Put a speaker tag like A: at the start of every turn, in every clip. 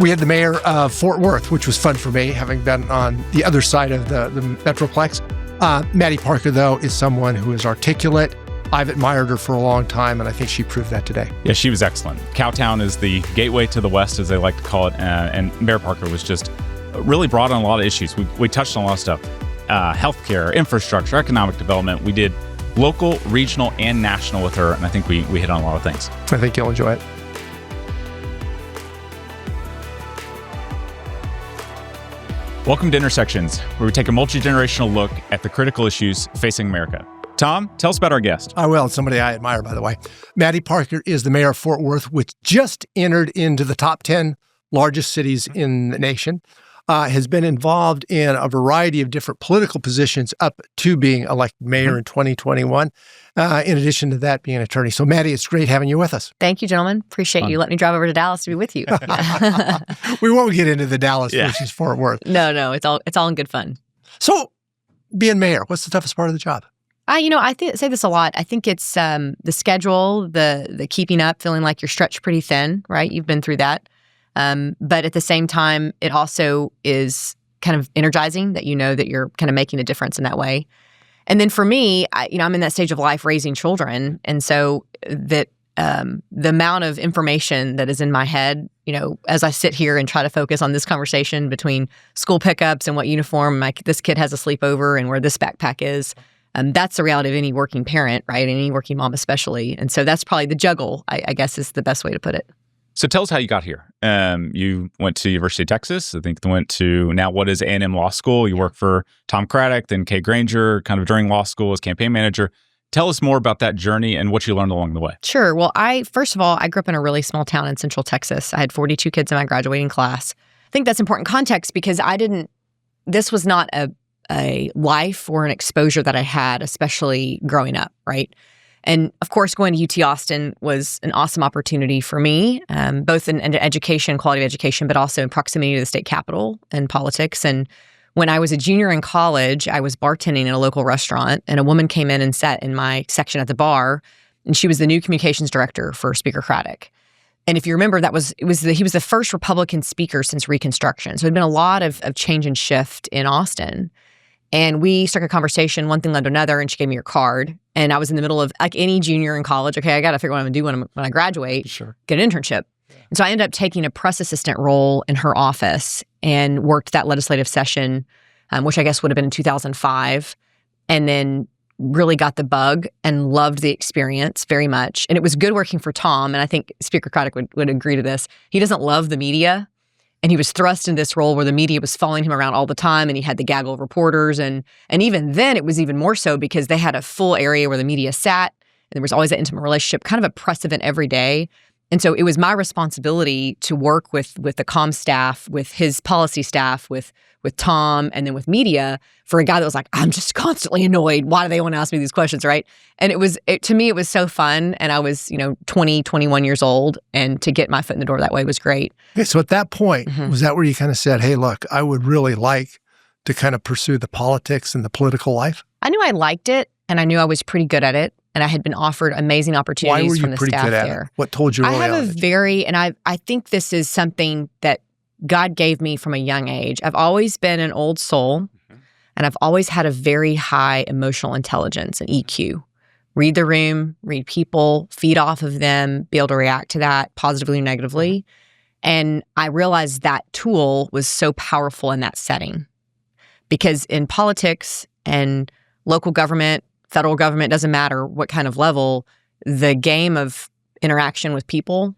A: We had the mayor of Fort Worth, which was fun for me, having been on the other side of the Metroplex. Mattie Parker, though, is someone who is articulate. I've admired her for a long time, and I think she proved that today.
B: Yeah, she was excellent. Cowtown is the gateway to the West, as they like to call it, and Mayor Parker was just really broad on a lot of issues. We touched on a lot of stuff. Healthcare, infrastructure, economic development. We did local, regional, and national with her, and I think we hit on a lot of things.
A: I think you'll enjoy it.
B: Welcome to Intersections, where we take a multi-generational look at the critical issues facing America. Tom, tell us about our guest.
A: I will. Somebody I admire, by the way. Mattie Parker is the mayor of Fort Worth, which just entered into the top 10 largest cities in the nation. Has been involved in a variety of different political positions up to being elected mayor in 2021. In addition to that, being an attorney. So, Mattie, it's great having you with us.
C: Thank you, gentlemen. Appreciate you letting me drive over to Dallas to be with you.
A: We won't get into the Dallas versus Fort Worth.
C: No, it's all in good fun.
A: So, being mayor, what's the toughest part of the job?
C: I say this a lot. I think it's the schedule, the keeping up, feeling like you're stretched pretty thin, right? You've been through that. But at the same time, it also is kind of energizing that you know that you're kind of making a difference in that way. And then for me, I'm in that stage of life raising children. And so that the amount of information that is in my head, as I sit here and try to focus on this conversation between school pickups and what uniform this kid has a sleepover and where this backpack is, that's the reality of any working parent, right? Any working mom especially. And so that's probably the juggle, I guess is the best way to put it.
B: So tell us how you got here. You went to University of Texas. I think you went to now what is A&M Law School. You worked for Tom Craddock, then Kay Granger, kind of during law school as campaign manager. Tell us more about that journey and what you learned along the way.
C: Sure. Well, first of all, I grew up in a really small town in Central Texas. I had 42 kids in my graduating class. I think that's important context because this was not a life or an exposure that I had, especially growing up, right? And of course, going to UT Austin was an awesome opportunity for me, both in education, quality of education, but also in proximity to the state capitol and politics. And when I was a junior in college, I was bartending in a local restaurant, and a woman came in and sat in my section at the bar, and she was the new communications director for Speaker Craddock. And if you remember, he was the first Republican speaker since Reconstruction. So there'd been a lot of change and shift in Austin. And we struck a conversation, one thing led to another, and she gave me her card. And I was in the middle of, like any junior in college, okay, I got to figure out what I'm going to do when I graduate, get an internship. Yeah. And so I ended up taking a press assistant role in her office and worked that legislative session, which I guess would have been in 2005, and then really got the bug and loved the experience very much. And it was good working for Tom, and I think Speaker Craddock would agree to this. He doesn't love the media. And he was thrust in this role where the media was following him around all the time, and he had the gaggle of reporters. And even then, it was even more so because they had a full area where the media sat, and there was always that intimate relationship, kind of a press event every day. And so it was my responsibility to work with the comm staff, with his policy staff, with Tom, and then with media for a guy that was like, I'm just constantly annoyed. Why do they want to ask me these questions, right? And to me, it was so fun. And I was, 20, 21 years old. And to get my foot in the door that way was great.
A: Okay, so at that point, was that where you kind of said, hey, look, I would really like to kind of pursue the politics and the political life?
C: I knew I liked it, and I knew I was pretty good at it. And I had been offered amazing opportunities from the staff there.
A: What told you early on?
C: I have I think this is something that God gave me from a young age. I've always been an old soul, and I've always had a very high emotional intelligence and EQ. Read the room, read people, feed off of them, be able to react to that positively or negatively. And I realized that tool was so powerful in that setting. Because in politics and local government, federal government, doesn't matter what kind of level, the game of interaction with people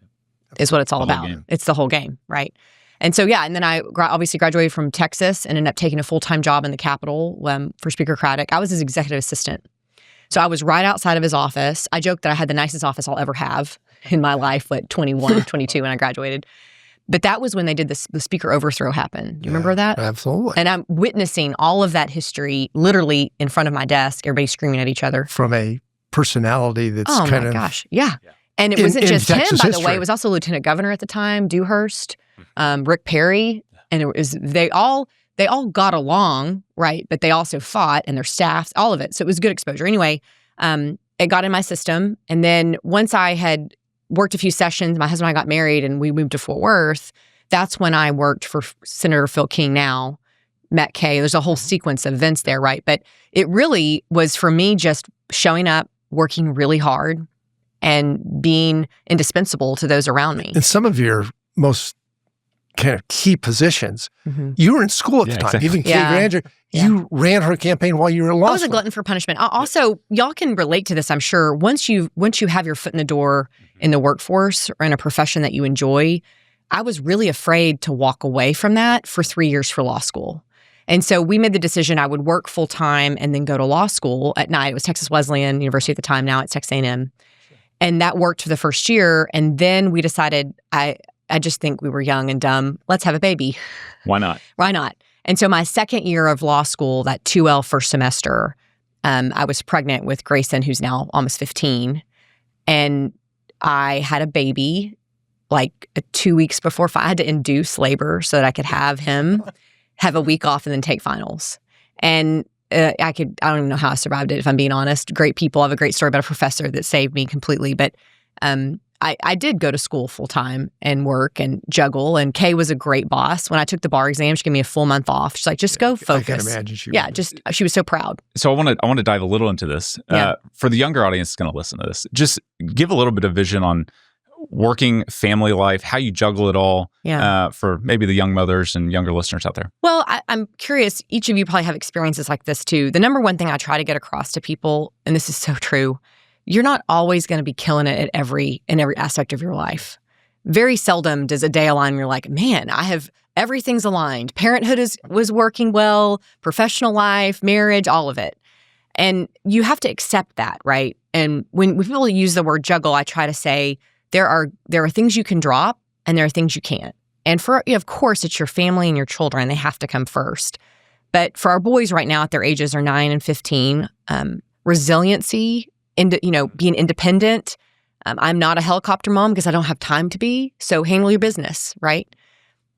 C: is what it's all about. It's the whole game, right? And so, and then I obviously graduated from Texas and ended up taking a full-time job in the Capitol for Speaker Craddock. I was his executive assistant. So I was right outside of his office. I joke that I had the nicest office I'll ever have in my life, 21, 22 when I graduated. But that was when they did the speaker overthrow happen. Do you remember that?
A: Absolutely.
C: And I'm witnessing all of that history literally in front of my desk, everybody screaming at each other.
A: From a personality that's kind of...
C: Oh my gosh, yeah. And it wasn't just him, by the way. It was also Lieutenant Governor at the time, Dewhurst, Rick Perry. And it was they all got along, right? But they also fought, and their staffs, all of it. So it was good exposure. Anyway, it got in my system. And then once I had worked a few sessions, my husband and I got married, and we moved to Fort Worth. that's when I worked for Senator Phil King now, met Kay. There's a whole sequence of events there, right? But it really was for me just showing up, working really hard, and being indispensable to those around me.
A: In some of your most kind of key positions, you were in school at the time.
B: Exactly.
A: Even Kay Granger, you ran her campaign while you were in law school.
C: I was a glutton for punishment. Also, y'all can relate to this, I'm sure. Once you have your foot in the door in the workforce or in a profession that you enjoy, I was really afraid to walk away from that for 3 years for law school. And so we made the decision I would work full time and then go to law school at night. It was Texas Wesleyan University at the time. Now it's Texas A&M. And that worked for the first year. And then we decided, I just think we were young and dumb. Let's have a baby.
B: Why not?
C: Why not? And so my second year of law school, that 2L first semester, I was pregnant with Grayson, who's now almost 15. And I had a baby like 2 weeks before. I had to induce labor so that I could have him have a week off and then take finals. And I don't even know how I survived it, if I'm being honest. Great people. I have a great story about a professor that saved me completely. But I did go to school full time and work and juggle. And Kay was a great boss. When I took the bar exam, she gave me a full month off. She's like, just go focus.
A: I can imagine she
C: she was so proud.
B: So I want to dive a little into this. For the younger audience that's going to listen to this, just give a little bit of vision on working family life, how you juggle it all for maybe the young mothers and younger listeners out there. Well,
C: I'm curious. Each of you probably have experiences like this too. The number one thing I try to get across to people, and this is so true, you're not always going to be killing it in every aspect of your life. Very seldom does a day align where you're like, man, everything's aligned. Parenthood was working well, professional life, marriage, all of it. And you have to accept that, right? And when people use the word juggle, I try to say there are things you can drop and there are things you can't. And of course, it's your family and your children. They have to come first. But for our boys right now, at their ages are 9 and 15, resiliency, being independent. I'm not a helicopter mom because I don't have time to be. So handle your business, right?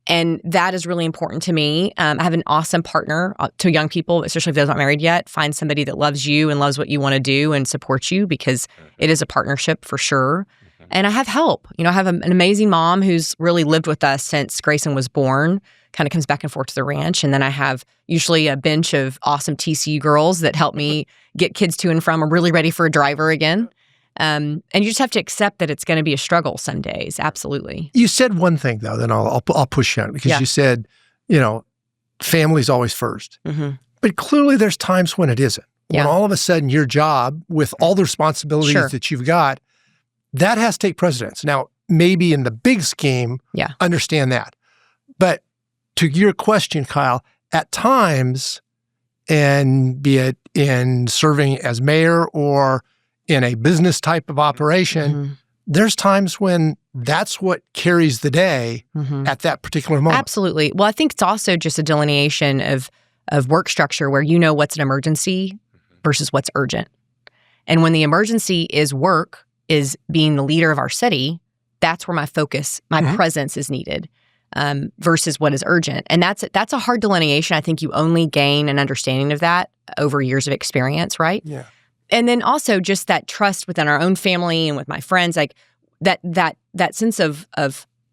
C: And that is really important to me. I have an awesome partner to young people, especially if they're not married yet. Find somebody that loves you and loves what you want to do and supports you, because it is a partnership for sure. And I have help. I have an amazing mom who's really lived with us since Grayson was born, kind of comes back and forth to the ranch. And then I have usually a bench of awesome TCU girls that help me get kids to and from. I'm really ready for a driver again. And you just have to accept that it's going to be a struggle some days. Absolutely.
A: You said one thing, though, then I'll push you on it, because you said, family's always first. Mm-hmm. But clearly there's times when it isn't. When all of a sudden your job, with all the responsibilities that you've got, that has to take precedence. Now, maybe in the big scheme, understand that. But to your question, Kyle, at times, and be it in serving as mayor or in a business type of operation, there's times when that's what carries the day at that particular moment.
C: Absolutely. Well, I think it's also just a delineation of work structure where what's an emergency versus what's urgent. And when the emergency is work, is being the leader of our city, that's where my focus, my presence is needed, versus what is urgent. And that's a hard delineation. I think you only gain an understanding of that over years of experience, right?
A: Yeah.
C: And then also just that trust within our own family and with my friends, like that sense of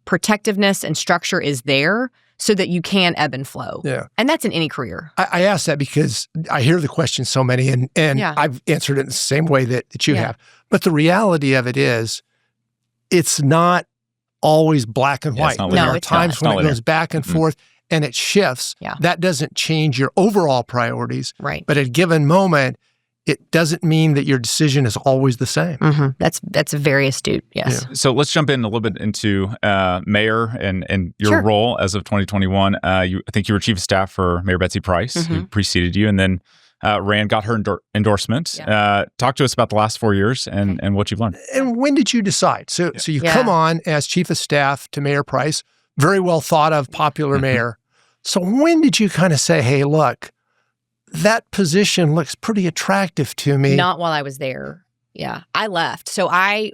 C: protectiveness and structure is there so that you can ebb and flow.
A: Yeah.
C: And that's in any career.
A: I ask that because I hear the question so many, and I've answered it in the same way that you have. But the reality of it is, it's not always black and white. There are times when it goes back and forth and it shifts. Yeah. That doesn't change your overall priorities.
C: Right.
A: But at a given moment, it doesn't mean that your decision is always the same.
C: That's very astute, yes.
B: Yeah. So let's jump in a little bit into mayor and your role as of 2021. I think you were chief of staff for Mayor Betsy Price, who preceded you, and then got her endorsement. Yeah. Talk to us about the last 4 years and what you've learned.
A: And when did you decide? So you come on as chief of staff to Mayor Price, very well thought of, popular mayor. So when did you kind of say, hey, look, that position looks pretty attractive to me?
C: Not while I was there. Yeah. I left. So I,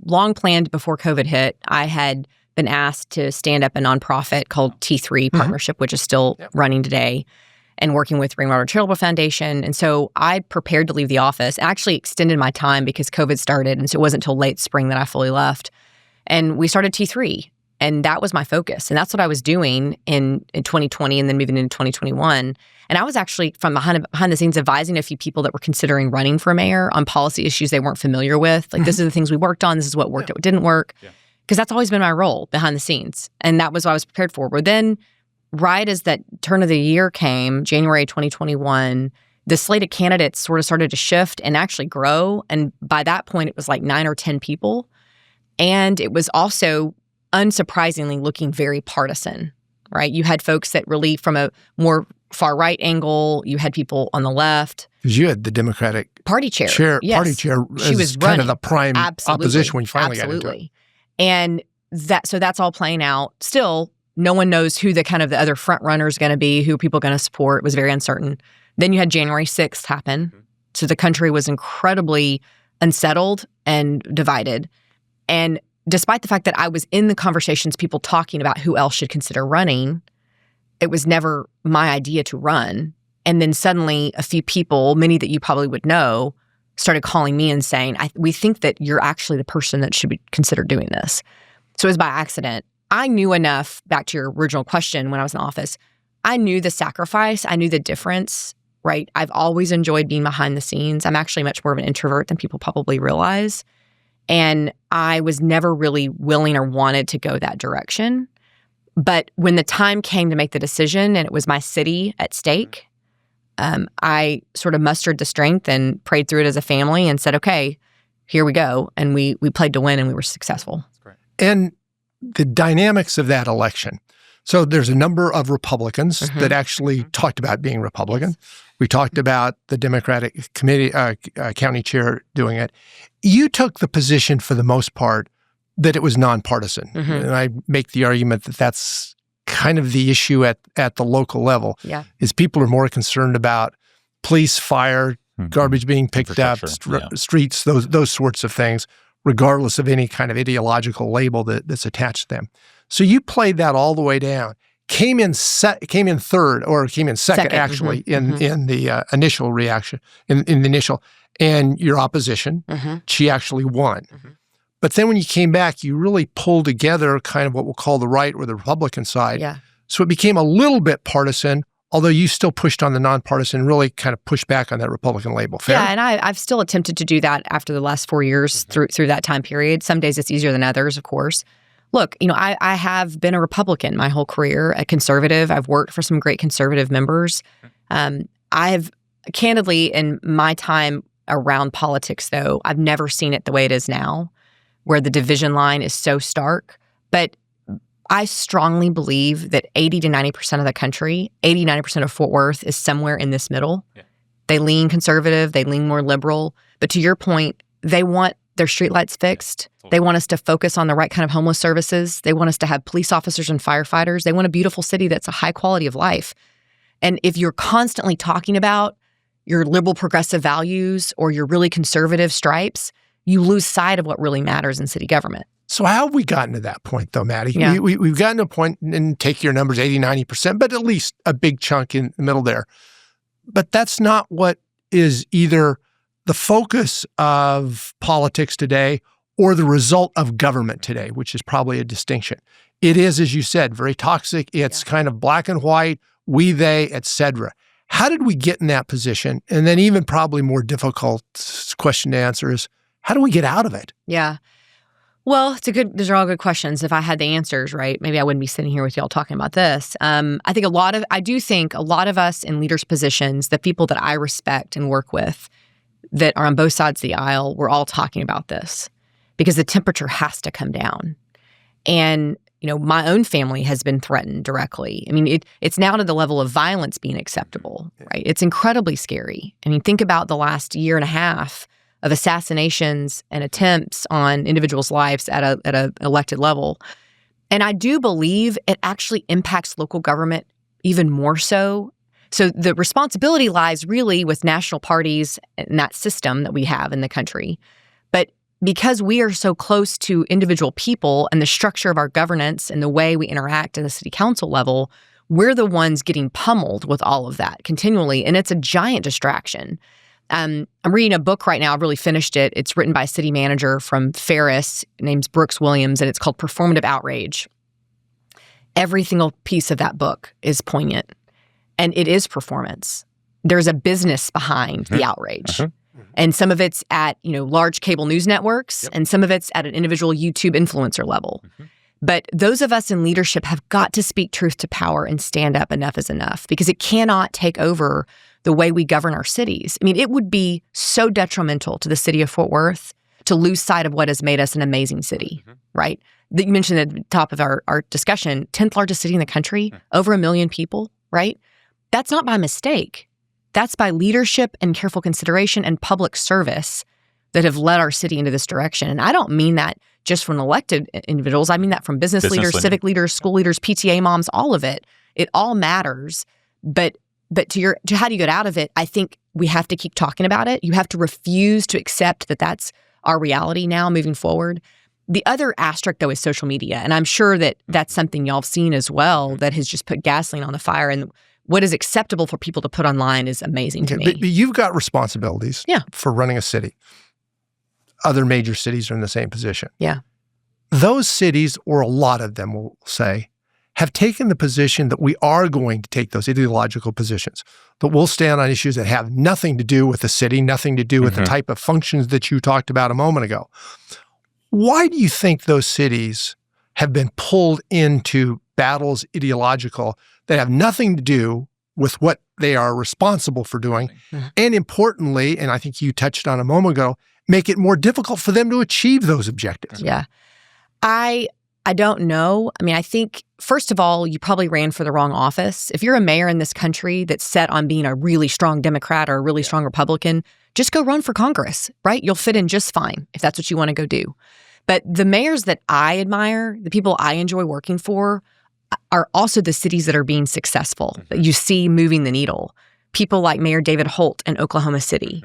C: long planned before COVID hit, I had been asked to stand up a nonprofit called T3 Partnership, which is still running today, and working with Rainwater Charitable Foundation. And so I prepared to leave the office, actually extended my time because COVID started. And so it wasn't until late spring that I fully left. And we started T3. And that was my focus. And that's what I was doing in 2020 and then moving into 2021. And I was actually from behind the scenes advising a few people that were considering running for mayor on policy issues they weren't familiar with. Like, this are the things we worked on. This is what worked, what didn't work. Because that's always been my role behind the scenes. And that was what I was prepared for. But then right as that turn of the year came, January 2021, the slate of candidates sort of started to shift and actually grow. And by that point, it was like 9 or 10 people. And it was also, unsurprisingly, looking very partisan, right? You had folks that really from a more far-right angle. You had people on the left.
A: Because you had the Democratic
C: Party chair. Yes.
A: Party chair
C: she was
A: kind
C: running.
A: of the prime opposition when you finally got into it.
C: And that's all playing out. Still, no one knows who the kind of the other front runner is going to be, who people are going to support. It was very uncertain. Then you had January 6th happen. So the country was incredibly unsettled and divided. And despite the fact that I was in the conversations, people talking about who else should consider running, it was never my idea to run. And then suddenly a few people, many that you probably would know, started calling me and saying, we think that you're actually the person that should be considered doing this. So it was by accident. I knew enough, back to your original question when I was in office, I knew the sacrifice, I knew the difference, right? I've always enjoyed being behind the scenes. I'm actually much more of an introvert than people probably realize. And I was never really willing or wanted to go that direction. But when the time came to make the decision and it was my city at stake, I sort of mustered the strength and prayed through it as a family and said, okay, here we go. And we played to win and we were successful.
B: That's great.
A: And the dynamics of that election. So there's a number of Republicans that actually talked about being Republican. We talked about the Democratic committee, county chair doing it. You took the position for the most part that it was nonpartisan. And I make the argument that that's kind of the issue at the local level. Is people are more concerned about police, fire, garbage being picked up, streets, those sorts of things, regardless of any kind of ideological label that's attached to them. So you played that all the way down. Came in second actually in the initial reaction in the initial, and your opposition, she actually won. But then when you came back, you really pulled together kind of what we'll call the right or the Republican side. So it became a little bit partisan, although you still pushed on the nonpartisan, really kind of pushed back on that Republican label. Fair?
C: Yeah, and I've still attempted to do that after the last 4 years through that time period. Some days it's easier than others, of course. Look, I have been a Republican my whole career, a conservative. I've worked for some great conservative members. I've candidly, in my time around politics, though, I've never seen it the way it is now, where the division line is so stark. But I strongly believe that 80 to 90% of the country, 80, 90% of Fort Worth is somewhere in this middle. They lean conservative, they lean more liberal. But to your point, they want their streetlights fixed. They want us to focus on the right kind of homeless services. They want us to have police officers and firefighters. They want a beautiful city that's a high quality of life. And if you're constantly talking about your liberal progressive values or your really conservative stripes, you lose sight of what really matters in city government.
A: So how have we gotten to that point, though, Mattie? We've gotten to a point, and take your numbers, 80, 90%, but at least a big chunk in the middle there. But that's not what is either the focus of politics today or the result of government today, which is probably a distinction. It is, as you said, very toxic. It's kind of black and white, we, they, et cetera. How did we get in that position? And then even probably more difficult question to answer is, how do we get out of it?
C: Yeah. Well, those are all good questions. If I had the answers, right, maybe I wouldn't be sitting here with y'all talking about this. I think I do think a lot of us in leaders' positions, the people that I respect and work with that are on both sides of the aisle, we're all talking about this because the temperature has to come down. And, my own family has been threatened directly. I mean, it's now to the level of violence being acceptable, right? It's incredibly scary. I mean, think about the last year and a half of assassinations and attempts on individuals' lives at a elected level. And I do believe it actually impacts local government even more so. So the responsibility lies really with national parties and that system that we have in the country. But because we are so close to individual people and the structure of our governance and the way we interact at the city council level, we're the ones getting pummeled with all of that continually. And it's a giant distraction. I'm reading a book right now. I've really finished it. It's written by a city manager from Ferris, named Brooks Williams, and it's called Performative Outrage. Every single piece of that book is poignant, and it is performance. There's a business behind the outrage. And some of it's at, large cable news networks, and some of it's at an individual YouTube influencer level. But those of us in leadership have got to speak truth to power and stand up. Enough is enough, because it cannot take over the way we govern our cities. I mean, it would be so detrimental to the city of Fort Worth to lose sight of what has made us an amazing city, right? You mentioned at the top of our discussion, 10th largest city in the country, over 1 million people, right? That's not by mistake. That's by leadership and careful consideration and public service that have led our city into this direction. And I don't mean that just from elected individuals. I mean that from business leaders, civic leaders, school leaders, PTA moms, all of it. It all matters. But to how do you get out of it? I think we have to keep talking about it. You have to refuse to accept that that's our reality now moving forward. The other asterisk, though, is social media. And I'm sure that that's something y'all have seen as well that has just put gasoline on the fire. And what is acceptable for people to put online is amazing to me.
A: But you've got responsibilities for running a city. Other major cities are in the same position.
C: Yeah.
A: Those cities, or a lot of them will say, have taken the position that we are going to take those ideological positions, that we'll stand on issues that have nothing to do with the city, nothing to do with the type of functions that you talked about a moment ago. Why do you think those cities have been pulled into battles ideological that have nothing to do with what they are responsible for doing? And importantly, and I think you touched on a moment ago, make it more difficult for them to achieve those objectives?
C: Yeah. I don't know. I mean, I think, first of all, you probably ran for the wrong office. If you're a mayor in this country that's set on being a really strong Democrat or a really strong Republican, just go run for Congress, right? You'll fit in just fine if that's what you want to go do. But the mayors that I admire, the people I enjoy working for, are also the cities that are being successful, that you see moving the needle. People like Mayor David Holt in Oklahoma City.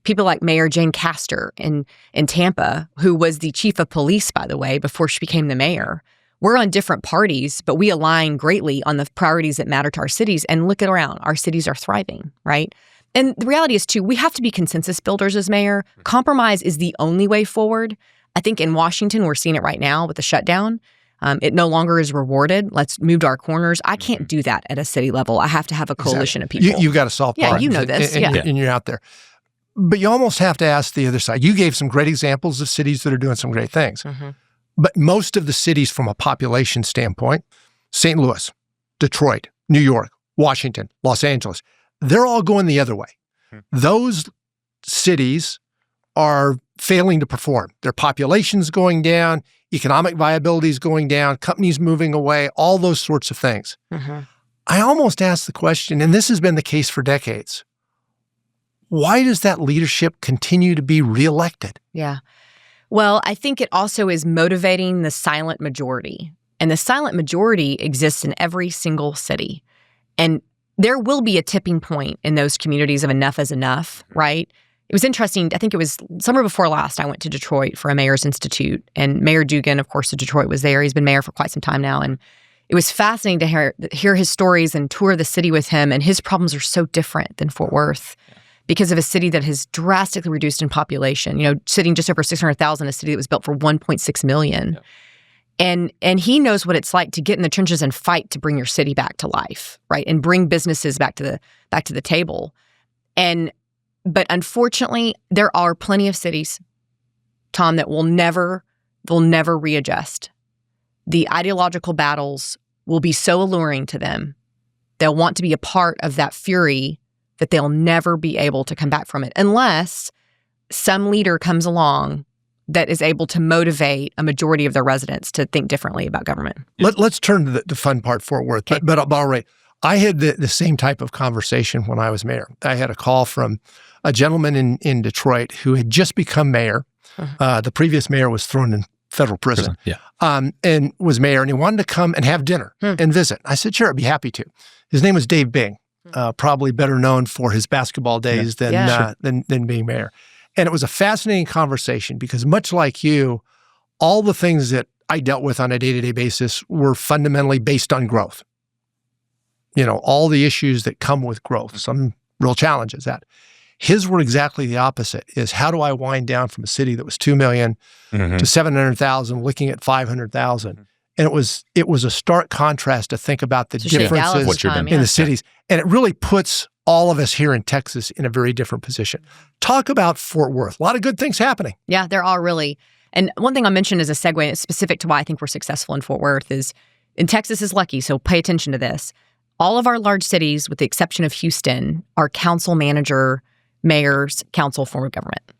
C: People like Mayor Jane Castor in Tampa, who was the chief of police, by the way, before she became the mayor. We're on different parties, but we align greatly on the priorities that matter to our cities. And look around, our cities are thriving, right? And the reality is, too, we have to be consensus builders as mayor. Compromise is the only way forward. I think in Washington, we're seeing it right now with the shutdown. It no longer is rewarded. Let's move to our corners. I can't do that at a city level. I have to have a coalition of people.
A: You've got to solve problems.
C: Yeah, you know this.
A: And you're out there. But you almost have to ask the other side. You gave some great examples of cities that are doing some great things. But most of the cities from a population standpoint, St. Louis, Detroit, New York, Washington, Los Angeles, they're all going the other way. Those cities are failing to perform. Their population's going down, economic viability is going down, companies moving away, all those sorts of things. I almost ask the question, and this has been the case for decades, why does that leadership continue to be reelected?
C: Yeah. Well, I think it also is motivating the silent majority. And the silent majority exists in every single city. And there will be a tipping point in those communities of enough is enough, right? It was interesting. I think it was summer before last, I went to Detroit for a Mayor's Institute. And Mayor Dugan, of course, of Detroit was there. He's been mayor for quite some time now. And it was fascinating to hear his stories and tour the city with him. And his problems are so different than Fort Worth, because of a city that has drastically reduced in population, sitting just over 600,000, a city that was built for 1.6 million. And he knows what it's like to get in the trenches and fight to bring your city back to life, right? And bring businesses back to the table. But unfortunately, there are plenty of cities, Tom, that will never readjust. The ideological battles will be so alluring to them. They'll want to be a part of that fury that they'll never be able to come back from it unless some leader comes along that is able to motivate a majority of their residents to think differently about government.
A: Let's turn to the fun part, Fort Worth. Okay. But all right, I had the same type of conversation when I was mayor. I had a call from a gentleman in Detroit who had just become mayor. The previous mayor was thrown in federal prison. And was mayor, and he wanted to come and have dinner and visit. I said, sure, I'd be happy to. His name was Dave Bing. Probably better known for his basketball days than being mayor. And it was a fascinating conversation because much like you, all the things that I dealt with on a day-to-day basis were fundamentally based on growth. All the issues that come with growth, some real challenges that. His were exactly the opposite, is how do I wind down from a city that was 2 million to 700,000, looking at 500,000? And it was a stark contrast to think about the differences in the cities. And it really puts all of us here in Texas in a very different position. Talk about Fort Worth. A lot of good things happening.
C: Yeah, there are really. And one thing I'll mention as a segue, specific to why I think we're successful in Fort Worth, is, and Texas is lucky, so pay attention to this. All of our large cities, with the exception of Houston, are council manager, mayors, council form of government.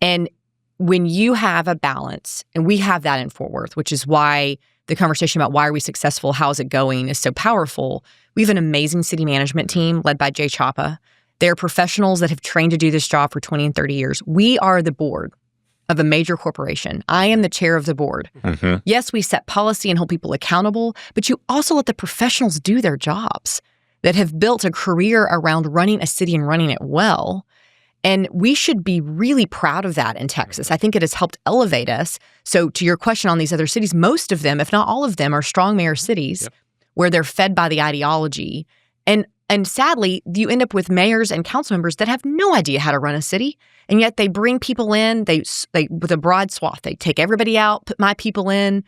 C: And when you have a balance, and we have that in Fort Worth, which is why the conversation about why are we successful, how is it going, is so powerful. We have an amazing city management team led by Jay Chapa. They're professionals that have trained to do this job for 20 and 30 years. We are the board of a major corporation. I am the chair of the board. Mm-hmm. Yes, we set policy and hold people accountable, but you also let the professionals do their jobs that have built a career around running a city and running it well. And we should be really proud of that in Texas. I think it has helped elevate us. So to your question on these other cities, most of them, if not all of them, are strong mayor cities where they're fed by the ideology. And sadly, you end up with mayors and council members that have no idea how to run a city. And yet they bring people in, they with a broad swath. They take everybody out, put my people in.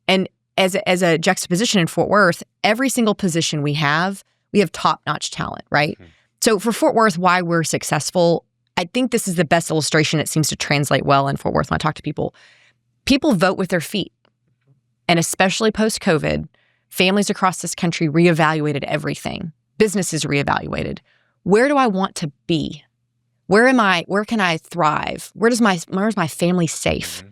C: And as a juxtaposition in Fort Worth, every single position we have top-notch talent, right? Mm-hmm. So for Fort Worth, why we're successful, I think this is the best illustration. It seems to translate well in Fort Worth when I talk to people. People vote with their feet. And especially post-COVID, families across this country reevaluated everything. Businesses reevaluated. Where do I want to be? Where am I? Where can I thrive? Where's my family safe? Mm-hmm.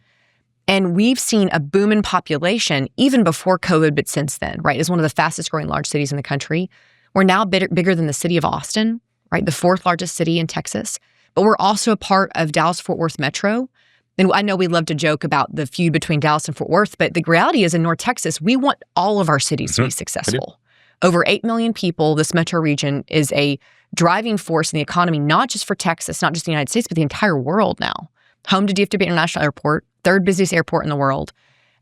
C: And we've seen a boom in population even before COVID, but since then, right? It's one of the fastest growing large cities in the country. We're now bigger than the city of Austin, right? The fourth largest city in Texas. But we're also a part of Dallas-Fort Worth Metro. And I know we love to joke about the feud between Dallas and Fort Worth, but the reality is in North Texas, we want all of our cities to be successful. Over 8 million people, this metro region is a driving force in the economy, not just for Texas, not just the United States, but the entire world now. Home to DFW International Airport, third busiest airport in the world.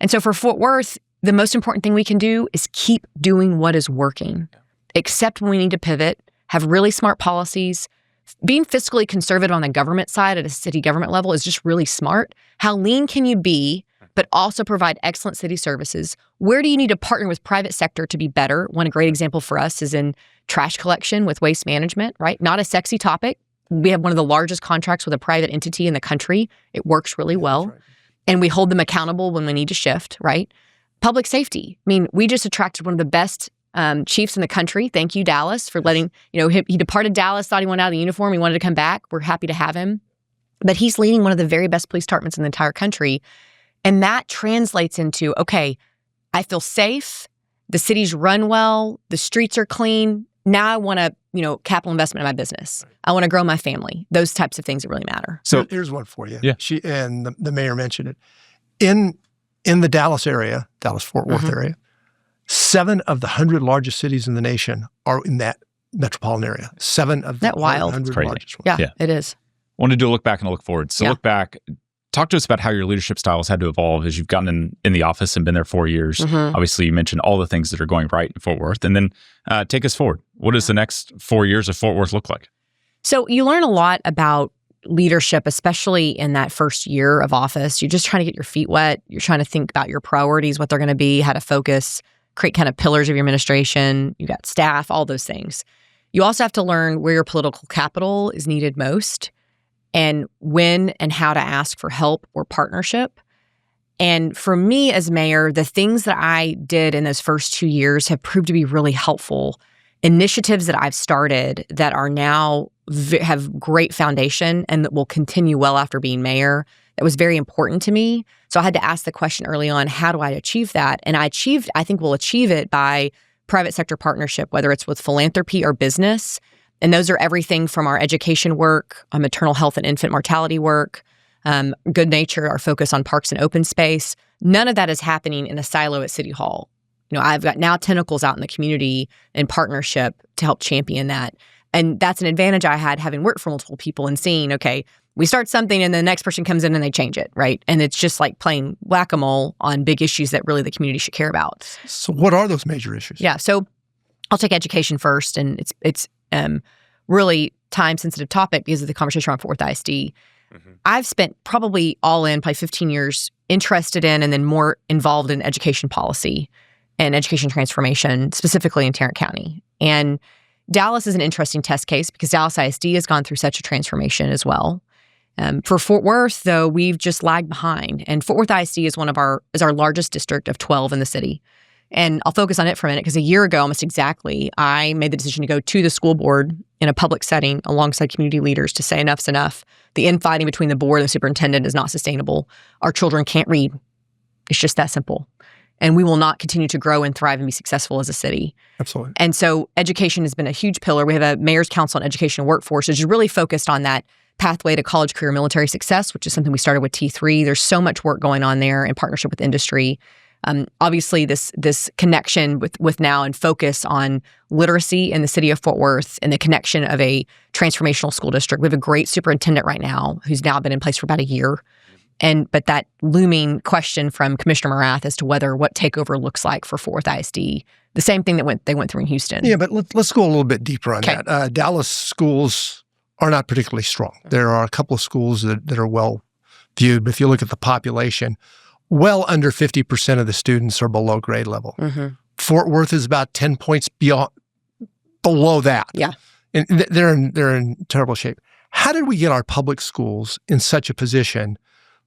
C: And so for Fort Worth, the most important thing we can do is keep doing what is working, except when we need to pivot, have really smart policies. Being fiscally conservative on the government side at a city government level is just really smart. How lean can you be, but also provide excellent city services? Where do you need to partner with private sector to be better? One great example for us is in trash collection with waste management, right? Not a sexy topic. We have one of the largest contracts with a private entity in the country. It works really well. Right. And we hold them accountable when we need to shift, right? Public safety. I mean, we just attracted one of the best chiefs in the country. Thank you, Dallas, for letting, he departed Dallas, thought he wanted out of the uniform. He wanted to come back. We're happy to have him. But he's leading one of the very best police departments in the entire country. And that translates into, okay, I feel safe. The city's run well. The streets are clean. Now I want to, capital investment in my business. I want to grow my family. Those types of things that really matter.
A: So here's one for you.
B: Yeah.
A: The mayor mentioned it. In the Dallas area, Dallas-Fort Worth area, 7 of the 100 largest cities in the nation are in that metropolitan area. 7 of the 100 largest ones.
C: Yeah, it is.
B: I wanted to look back and look forward. So look back. Talk to us about how your leadership styles had to evolve as you've gotten in the office and been there 4 years. Mm-hmm. Obviously, you mentioned all the things that are going right in Fort Worth. And then take us forward. What does the next 4 years of Fort Worth look like?
C: So you learn a lot about leadership, especially in that first year of office. You're just trying to get your feet wet. You're trying to think about your priorities, what they're going to be, how to focus, create kind of pillars of your administration. You got staff, all those things. You also have to learn where your political capital is needed most, and when and how to ask for help or partnership. And for me as mayor, the things that I did in those first 2 years have proved to be really helpful. Initiatives that I've started that are now have great foundation and that will continue well after being mayor, that was very important to me. So I had to ask the question early on, how do I achieve that? And I think we'll achieve it by private sector partnership, whether it's with philanthropy or business. And those are everything from our education work, our maternal health and infant mortality work, good nature, our focus on parks and open space. None of that is happening in a silo at City Hall. I've got now tentacles out in the community in partnership to help champion that. And that's an advantage I had having worked for multiple people and seeing, okay, we start something and the next person comes in and they change it, right? And it's just like playing whack-a-mole on big issues that really the community should care about.
A: So what are those major issues?
C: Yeah, so I'll take education first, and it's really time-sensitive topic because of the conversation around Fort Worth ISD. I've spent probably all in, probably 15 years interested in and then more involved in education policy and education transformation, specifically in Tarrant County. And Dallas is an interesting test case because Dallas ISD has gone through such a transformation as well. For Fort Worth, though, we've just lagged behind. And Fort Worth ISD is our largest district of 12 in the city. And I'll focus on it for a minute because a year ago, almost exactly, I made the decision to go to the school board in a public setting alongside community leaders to say enough's enough. The infighting between the board and the superintendent is not sustainable. Our children can't read. It's just that simple. And we will not continue to grow and thrive and be successful as a city.
A: Absolutely.
C: And so education has been a huge pillar. We have a Mayor's Council on Education and Workforce, which is really focused on that pathway to college, career, military success, which is something we started with T3. There's so much work going on there in partnership with industry. Obviously, this connection with now and focus on literacy in the city of Fort Worth and the connection of a transformational school district. We have a great superintendent right now who's now been in place for about a year. But that looming question from Commissioner Morath as to what takeover looks like for Fort Worth ISD, the same thing that they went through in Houston.
A: Yeah, but let's go a little bit deeper on that. Dallas schools are not particularly strong. There are a couple of schools that are well viewed, but if you look at the population, well under 50% of the students are below grade level. Fort Worth is about 10 points below that.
C: Yeah.
A: And they're in terrible shape. How did we get our public schools in such a position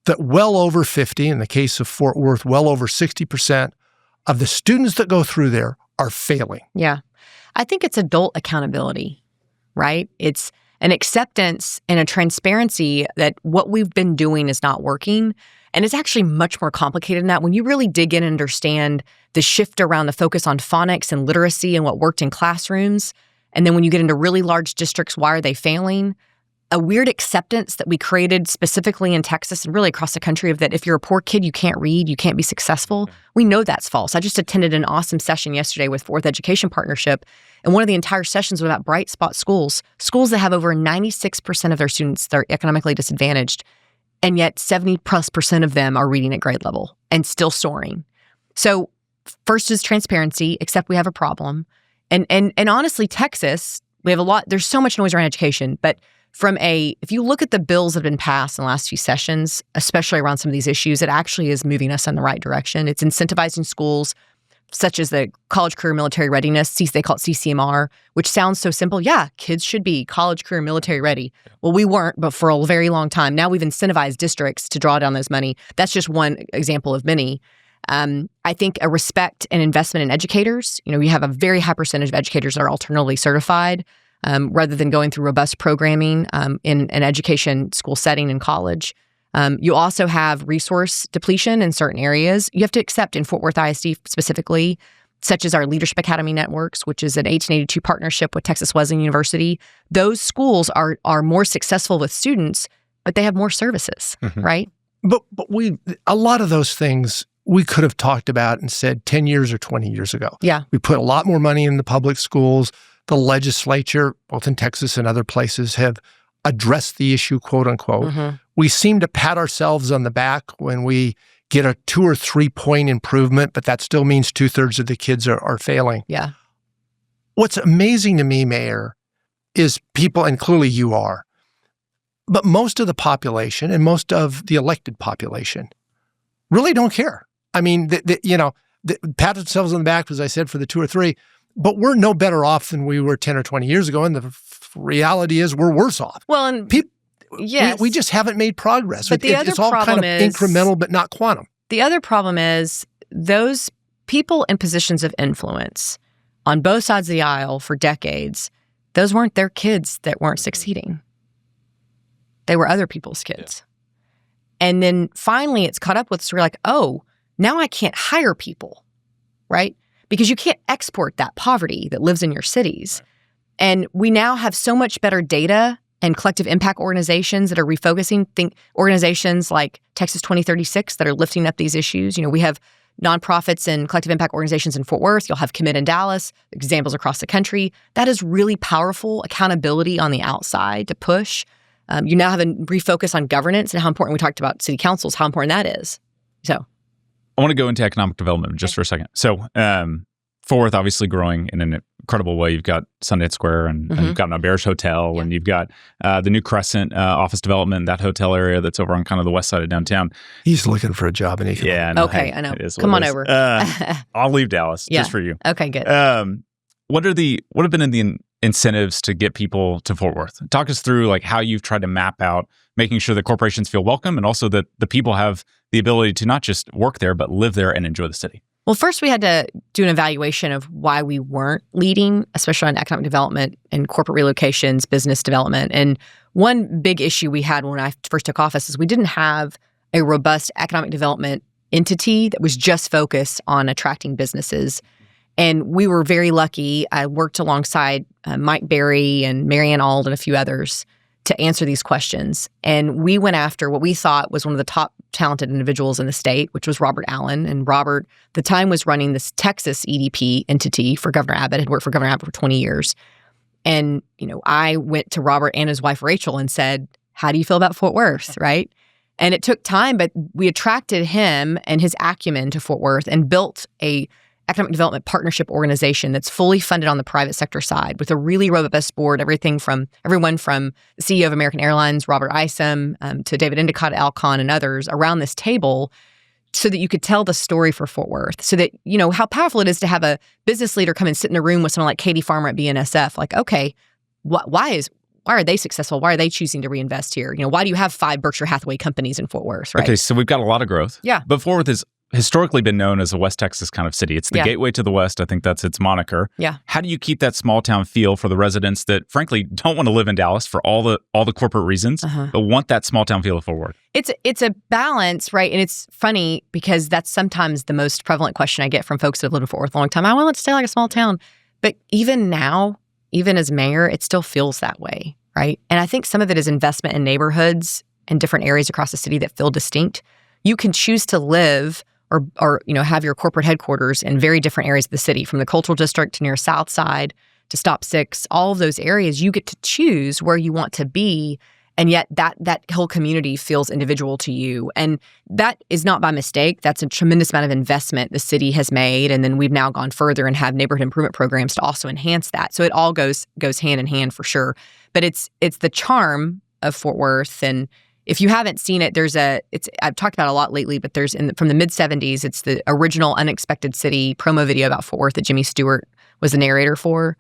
A: that well over 50, in the case of Fort Worth, well over 60% of the students that go through there are failing?
C: Yeah. I think it's adult accountability, right? It's an acceptance and a transparency that what we've been doing is not working. And it's actually much more complicated than that. When you really dig in and understand the shift around the focus on phonics and literacy and what worked in classrooms, and then when you get into really large districts, why are they failing? A weird acceptance that we created specifically in Texas and really across the country of that if you're a poor kid, you can't read, you can't be successful. We know that's false. I just attended an awesome session yesterday with Fourth Education Partnership, and one of the entire sessions was about bright spot schools that have over 96% of their students that are economically disadvantaged, and yet 70+% of them are reading at grade level and still soaring. So first is transparency, except we have a problem. And honestly, Texas, we have a lot, there's so much noise around education, but if you look at the bills that have been passed in the last few sessions, especially around some of these issues, it actually is moving us in the right direction. It's incentivizing schools such as the college, career, military readiness, they call it CCMR, which sounds so simple. Yeah, kids should be college, career, military ready. Well, we weren't, but for a very long time. Now we've incentivized districts to draw down those money. That's just one example of many. I think a respect and investment in educators. You have a very high percentage of educators that are alternatively certified. Rather than going through robust programming in an education school setting in college. You also have resource depletion in certain areas. You have to accept in Fort Worth ISD specifically, such as our Leadership Academy networks, which is an 1882 partnership with Texas Wesleyan University. Those schools are more successful with students, but they have more services, right?
A: But a lot of those things we could have talked about and said 10 years or 20 years ago.
C: Yeah.
A: We put a lot more money in the public schools. The legislature, both in Texas and other places, have addressed the issue, quote unquote. We seem to pat ourselves on the back when we get a 2 or 3 point improvement, but that still means 2/3 of the kids are failing.
C: Yeah.
A: What's amazing to me, Mayor, is people, and clearly you are, but most of the population and most of the elected population really don't care. I mean, pat themselves on the back, as I said, for the 2 or 3. But we're no better off than we were 10 or 20 years ago, and the reality is we're worse off.
C: Well, and yes,
A: we just haven't made progress.
C: But
A: It's all kind of incremental, but not quantum.
C: The other problem is those people in positions of influence on both sides of the aisle for decades, those weren't their kids that weren't succeeding. They were other people's kids. Yeah. And then finally it's caught up with us. We're like, oh, now I can't hire people, right? Because you can't export that poverty that lives in your cities. And we now have so much better data and collective impact organizations that are refocusing, organizations like Texas 2036 that are lifting up these issues. We have nonprofits and collective impact organizations in Fort Worth. You'll have Commit in Dallas, examples across the country. That is really powerful accountability on the outside to push. You now have a refocus on governance and how important we talked about city councils, how important that is. So
B: I want to go into economic development just for a second. So Fort Worth obviously growing in a incredible way. You've got Sundance Square and you've got an Auberge Hotel and you've got the new Crescent office development, that hotel area that's over on kind of the west side of downtown.
A: He's looking for a job in economics.
B: Yeah. No,
C: okay, I know. Come on over.
B: I'll leave Dallas just for you.
C: Okay, good.
B: What have been the incentives to get people to Fort Worth? Talk us through like how you've tried to map out making sure that corporations feel welcome and also that the people have the ability to not just work there, but live there and enjoy the city.
C: Well, first we had to do an evaluation of why we weren't leading, especially on economic development and corporate relocations, business development. And one big issue we had when I first took office is we didn't have a robust economic development entity that was just focused on attracting businesses. And we were very lucky. I worked alongside Mike Berry and Marianne Ald and a few others to answer these questions. And we went after what we thought was one of the top talented individuals in the state, which was Robert Allen. And Robert, at the time, was running this Texas EDP entity for Governor Abbott, had worked for Governor Abbott for 20 years. And, I went to Robert and his wife, Rachel, and said, how do you feel about Fort Worth, right? And it took time, but we attracted him and his acumen to Fort Worth and built a economic development partnership organization that's fully funded on the private sector side with a really robust board, everyone from the CEO of American Airlines, Robert Isom, to David Endicott, Alcon, and others around this table so that you could tell the story for Fort Worth, so that, how powerful it is to have a business leader come and sit in a room with someone like Katie Farmer at BNSF. Like, okay, why are they successful? Why are they choosing to reinvest here? Why do you have 5 Berkshire Hathaway companies in Fort Worth, right?
B: Okay, so we've got a lot of growth.
C: Yeah.
B: But Fort Worth has historically been known as a West Texas kind of city. It's the gateway to the West. I think that's its moniker.
C: Yeah.
B: How do you keep that small town feel for the residents that, frankly, don't want to live in Dallas for all the corporate reasons, but want that small town feel of Fort Worth?
C: It's a balance, right? And it's funny because that's sometimes the most prevalent question I get from folks that have lived in Fort Worth a long time. I want it to stay like a small town. But even now, even as mayor, it still feels that way, right? And I think some of it is investment in neighborhoods and different areas across the city that feel distinct. You can choose to live or have your corporate headquarters in very different areas of the city, from the Cultural District to near South Side to Stop 6, all of those areas, you get to choose where you want to be. And yet that whole community feels individual to you. And that is not by mistake. That's a tremendous amount of investment the city has made. And then we've now gone further and have neighborhood improvement programs to also enhance that. So it all goes hand in hand for sure. But it's the charm of Fort Worth. And if you haven't seen it, I've talked about it a lot lately, but from the mid-'70s, it's the original Unexpected City promo video about Fort Worth that Jimmy Stewart was the narrator for.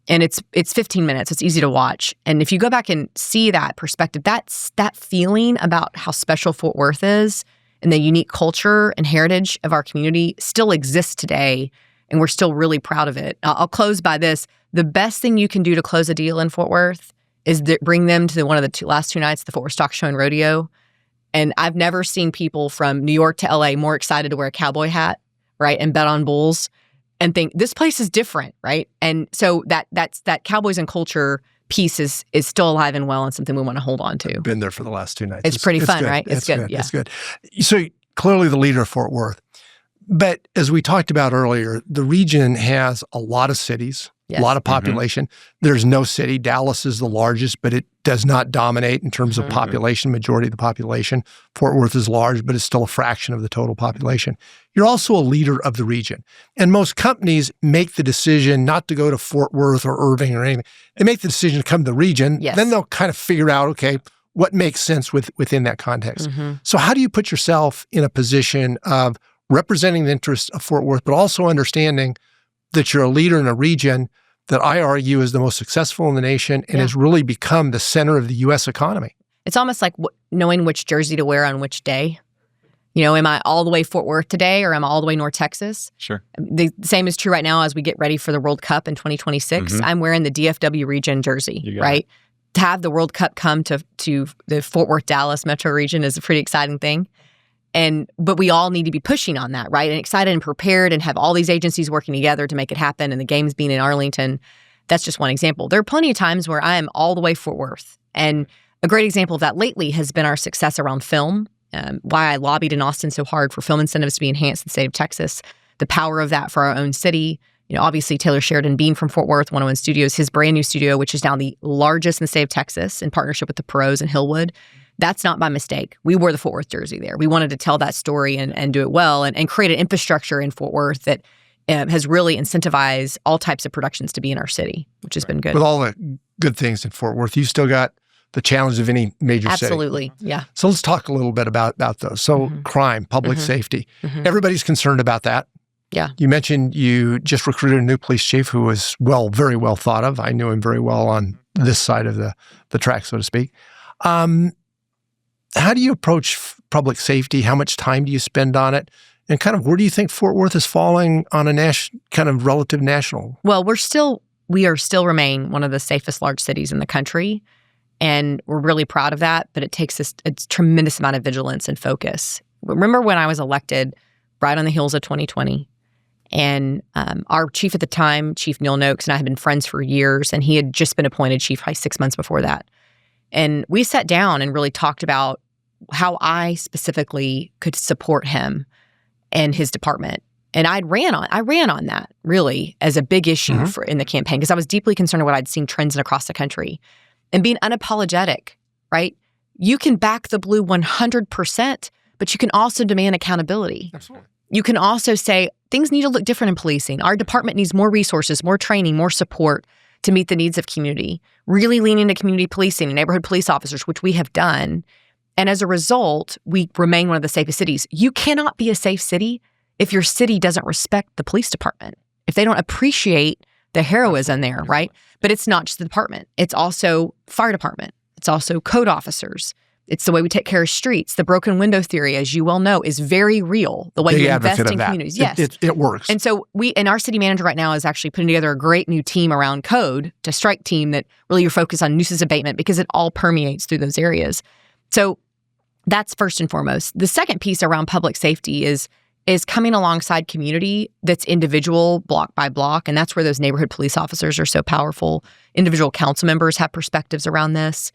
C: And it's 15 minutes. It's easy to watch. And if you go back and see that perspective, that feeling about how special Fort Worth is and the unique culture and heritage of our community still exists today. And we're still really proud of it. I'll close by this. The best thing you can do to close a deal in Fort Worth is bring them to one of the last 2 nights, the Fort Worth Stock Show and Rodeo. And I've never seen people from New York to LA more excited to wear a cowboy hat, right, and bet on bulls and think this place is different, right? And so that cowboys and culture piece is still alive and well and something we want to hold on to.
A: Been there for the last 2 nights.
C: It's pretty fun,
A: good.
C: Right? It's good. Yeah.
A: It's good. So clearly the leader of Fort Worth. But as we talked about earlier, the region has a lot of cities. Yes. A lot of population. There's no city. Dallas is the largest, but it does not dominate in terms of population, majority of the population. Fort Worth is large, but it's still a fraction of the total population. You're also a leader of the region. And most companies make the decision not to go to Fort Worth or Irving or anything. They make the decision to come to the region.
C: Yes.
A: Then they'll kind of figure out, okay, what makes sense within that context. So how do you put yourself in a position of representing the interests of Fort Worth, but also understanding that you're a leader in a region that I argue is the most successful in the nation and has really become the center of the U.S. economy?
C: It's almost like knowing which jersey to wear on which day. Am I all the way Fort Worth today or am I all the way North Texas?
B: Sure.
C: The same is true right now as we get ready for the World Cup in 2026. I'm wearing the DFW region jersey, right? To have the World Cup come to the Fort Worth, Dallas metro region is a pretty exciting thing. But we all need to be pushing on that, right? And excited and prepared and have all these agencies working together to make it happen. And the games being in Arlington, that's just one example. There are plenty of times where I am all the way Fort Worth. And a great example of that lately has been our success around film, why I lobbied in Austin so hard for film incentives to be enhanced in the state of Texas, the power of that for our own city. Obviously, Taylor Sheridan being from Fort Worth, 101 Studios, his brand new studio, which is now the largest in the state of Texas in partnership with the Pros in Hillwood. That's not by mistake. We wore the Fort Worth jersey there. We wanted to tell that story and do it well and create an infrastructure in Fort Worth that has really incentivized all types of productions to be in our city, which has been good.
A: With all the good things in Fort Worth, you've still got the challenge of any major city.
C: Absolutely, yeah.
A: So let's talk a little bit about those. So crime, public safety. Everybody's concerned about that.
C: Yeah.
A: You mentioned you just recruited a new police chief who was very well thought of. I knew him very well on this side of the track, so to speak. How do you approach public safety? How much time do you spend on it? And kind of where do you think Fort Worth is falling on a kind of relative national?
C: Well, we are still remain one of the safest large cities in the country. And we're really proud of that, but it takes a tremendous amount of vigilance and focus. Remember when I was elected right on the heels of 2020, and our chief at the time, Chief Neil Noakes, and I had been friends for years, and he had just been appointed chief probably 6 months before that. And we sat down and really talked about how I specifically could support him and his department. And I ran on that really as a big issue in the campaign because I was deeply concerned with what I'd seen trends across the country. And being unapologetic, right? You can back the blue 100%, but you can also demand accountability.
A: Absolutely.
C: You can also say things need to look different in policing. Our department needs more resources, more training, more support to meet the needs of community. Really lean into community policing and neighborhood police officers, which we have done. And as a result, we remain one of the safest cities. You cannot be a safe city if your city doesn't respect the police department, if they don't appreciate the heroism there, right? But it's not just the department. It's also fire department. It's also code officers. It's the way we take care of streets. The broken window theory, as you well know, is very real. The way we invest in communities. Yes.
A: It works.
C: And so our city manager right now is actually putting together a great new team around code, to strike team that really are focused on nuisance abatement because it all permeates through those areas. So that's first and foremost. The second piece around public safety is coming alongside community that's individual, block by block, and that's where those neighborhood police officers are so powerful. Individual council members have perspectives around this.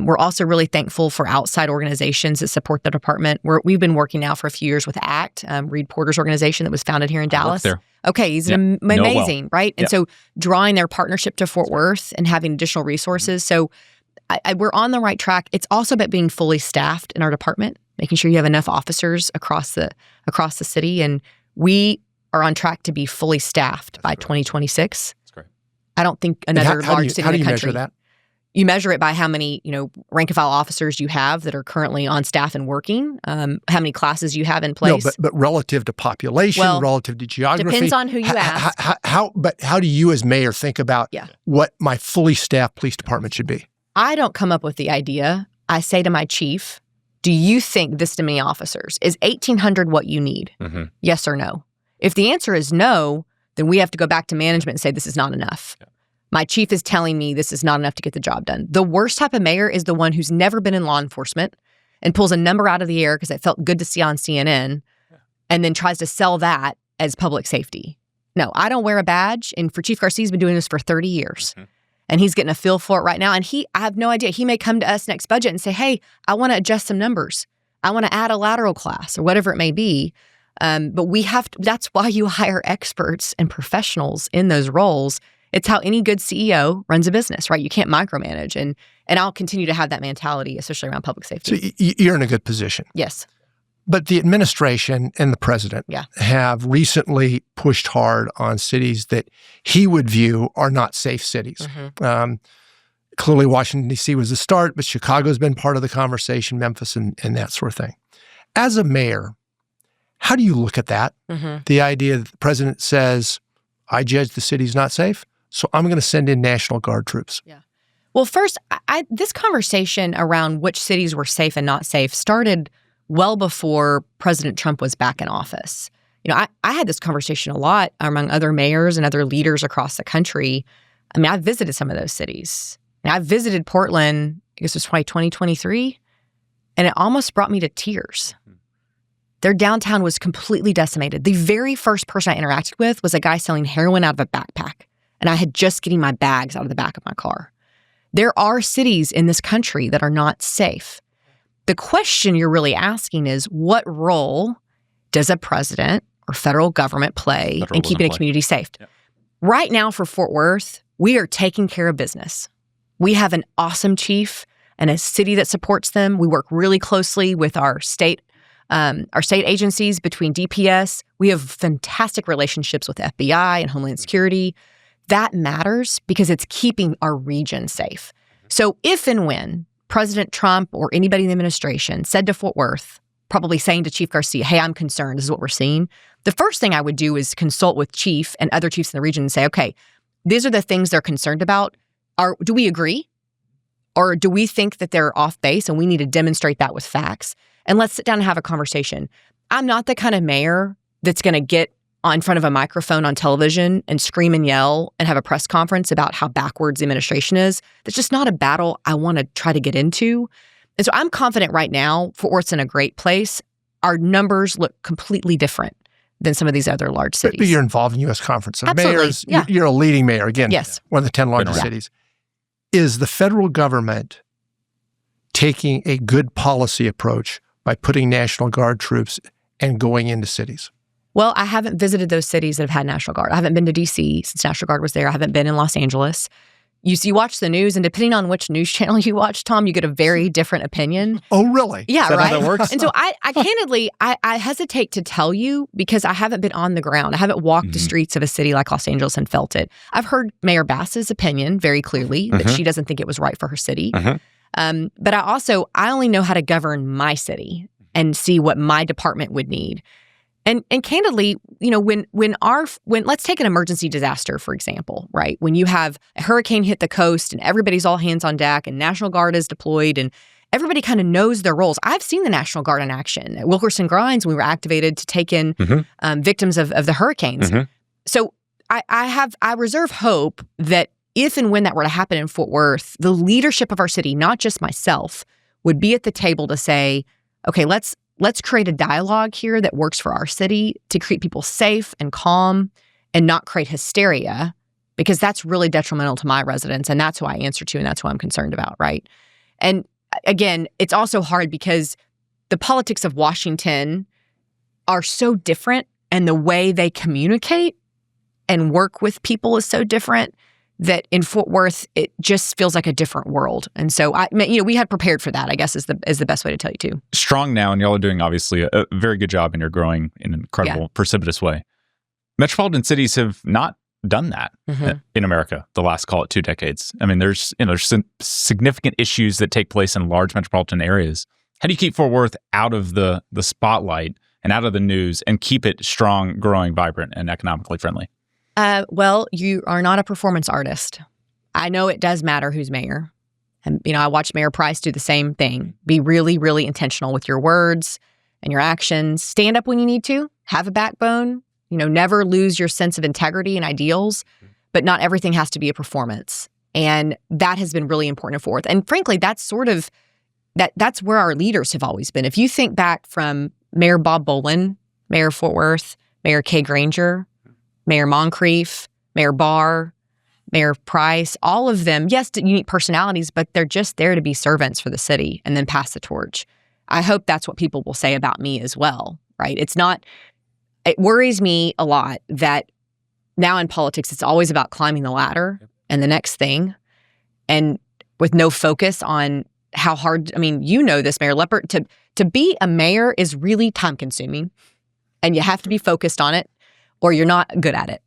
C: We're also really thankful for outside organizations that support the department. We've been working now for a few years with ACT, Reed Porter's organization that was founded here in Dallas.
B: There.
C: Okay, he's amazing, right? And so drawing their partnership to Fort Worth and having additional resources. So we're on the right track. It's also about being fully staffed in our department, making sure you have enough officers across the city. And we are on track to be fully staffed by 2026. That's great. I don't think another large city in the country.
A: How do you measure that?
C: You measure it by how many, rank and file officers you have that are currently on staff and working, how many classes you have in place.
A: No, but relative to population, relative to geography.
C: Depends on who you ask.
A: How do you as mayor think about what my fully staffed police department should be?
C: I don't come up with the idea. I say to my chief, do you think this many officers? Is 1,800 what you need? Mm-hmm. Yes or no? If the answer is no, then we have to go back to management and say this is not enough. Yeah. My chief is telling me this is not enough to get the job done. The worst type of mayor is the one who's never been in law enforcement and pulls a number out of the air because it felt good to see on CNN and then tries to sell that as public safety. No, I don't wear a badge. And for Chief Garcia's been doing this for 30 years. Mm-hmm. And he's getting a feel for it right now. And I have no idea. He may come to us next budget and say, hey, I want to adjust some numbers. I want to add a lateral class or whatever it may be. But we have to, that's why you hire experts and professionals in those roles. It's how any good CEO runs a business, right? You can't micromanage. And I'll continue to have that mentality, especially around public safety.
A: So you're in a good position.
C: Yes.
A: But the administration and the president have recently pushed hard on cities that he would view are not safe cities. Mm-hmm. Clearly, Washington, D.C. was the start, but Chicago's been part of the conversation, Memphis, and that sort of thing. As a mayor, how do you look at that? Mm-hmm. The idea that the president says, I judge the city's not safe, so I'm going to send in National Guard troops. Yeah.
C: Well, first, this conversation around which cities were safe and not safe started well before President Trump was back in office. I had this conversation a lot among other mayors and other leaders across the country. I mean, I've visited some of those cities. I've visited Portland, I guess it was probably 2023, and it almost brought me to tears. Their downtown was completely decimated. The very first person I interacted with was a guy selling heroin out of a backpack, and I had just getting my bags out of the back of my car. There are cities in this country that are not safe. The question you're really asking is, what role does a president or federal government play in keeping a community safe? Yep. Right now for Fort Worth, we are taking care of business. We have an awesome chief and a city that supports them. We work really closely with our state our state agencies, between DPS. We have fantastic relationships with FBI and Homeland Security. That matters because it's keeping our region safe. So if and when President Trump or anybody in the administration said to Fort Worth, probably saying to Chief Garcia, hey, I'm concerned, this is what we're seeing, the first thing I would do is consult with Chief and other chiefs in the region and say, okay, these are the things they're concerned about. Do we agree? Or do we think that they're off base and we need to demonstrate that with facts? And let's sit down and have a conversation. I'm not the kind of mayor that's going to get in front of a microphone on television and scream and yell and have a press conference about how backwards the administration is. That's just not a battle I want to try to get into. And so I'm confident right now Fort Worth's in a great place. Our numbers look completely different than some of these other large cities.
A: But you're involved in U.S. Conference of
C: Absolutely,
A: Mayors.
C: yeah.
A: You're a leading mayor. Again,
C: yes.
A: One of the 10 largest cities. Is the federal government taking a good policy approach by putting National Guard troops and going into cities?
C: Well, I haven't visited those cities that have had National Guard. I haven't been to D.C. since National Guard was there. I haven't been in Los Angeles. You watch the news, and depending on which news channel you watch, Tom, you get a very different opinion.
A: Oh, really?
C: Yeah,
B: right.
C: How
B: that works?
C: And so I candidly, I hesitate to tell you because I haven't been on the ground. I haven't walked the streets of a city like Los Angeles and felt it. I've heard Mayor Bass's opinion very clearly that she doesn't think it was right for her city. But I only know how to govern my city and see what my department would need. And candidly, when let's take an emergency disaster, for example, right? When you have a hurricane hit the coast and everybody's all hands on deck and National Guard is deployed and everybody kind of knows their roles. I've seen the National Guard in action. At Wilkerson Grinds, we were activated to take in victims of the hurricanes. So I reserve hope that if and when that were to happen in Fort Worth, the leadership of our city, not just myself, would be at the table to say, okay, let's create a dialogue here that works for our city to keep people safe and calm and not create hysteria, because that's really detrimental to my residents. And that's who I answer to. And that's who I'm concerned about. Right. And again, it's also hard because the politics of Washington are so different and the way they communicate and work with people is so different that in Fort Worth, it just feels like a different world. And so, we had prepared for that, I guess, is the best way to tell you too.
B: Strong now, and y'all are doing, obviously, a very good job, and you're growing in an incredible, precipitous way. Metropolitan cities have not done that in America the last, call it, 2 decades. I mean, there's some significant issues that take place in large metropolitan areas. How do you keep Fort Worth out of the spotlight and out of the news and keep it strong, growing, vibrant, and economically friendly?
C: Well, you are not a performance artist. I know it does matter who's mayor. And, I watch Mayor Price do the same thing. Be really, really intentional with your words and your actions. Stand up when you need to. Have a backbone. Never lose your sense of integrity and ideals. But not everything has to be a performance. And that has been really important for Fort Worth. And frankly, that's sort of, that's where our leaders have always been. If you think back from Mayor Bob Bolin, Mayor of Fort Worth, Mayor Kay Granger, Mayor Moncrief, Mayor Barr, Mayor Price, all of them, yes, unique personalities, but they're just there to be servants for the city and then pass the torch. I hope that's what people will say about me as well, right? It worries me a lot that now in politics, it's always about climbing the ladder and the next thing, and with no focus on how hard, this, Mayor Leppert, to be a mayor is really time consuming, and you have to be focused on it, or you're not good at it.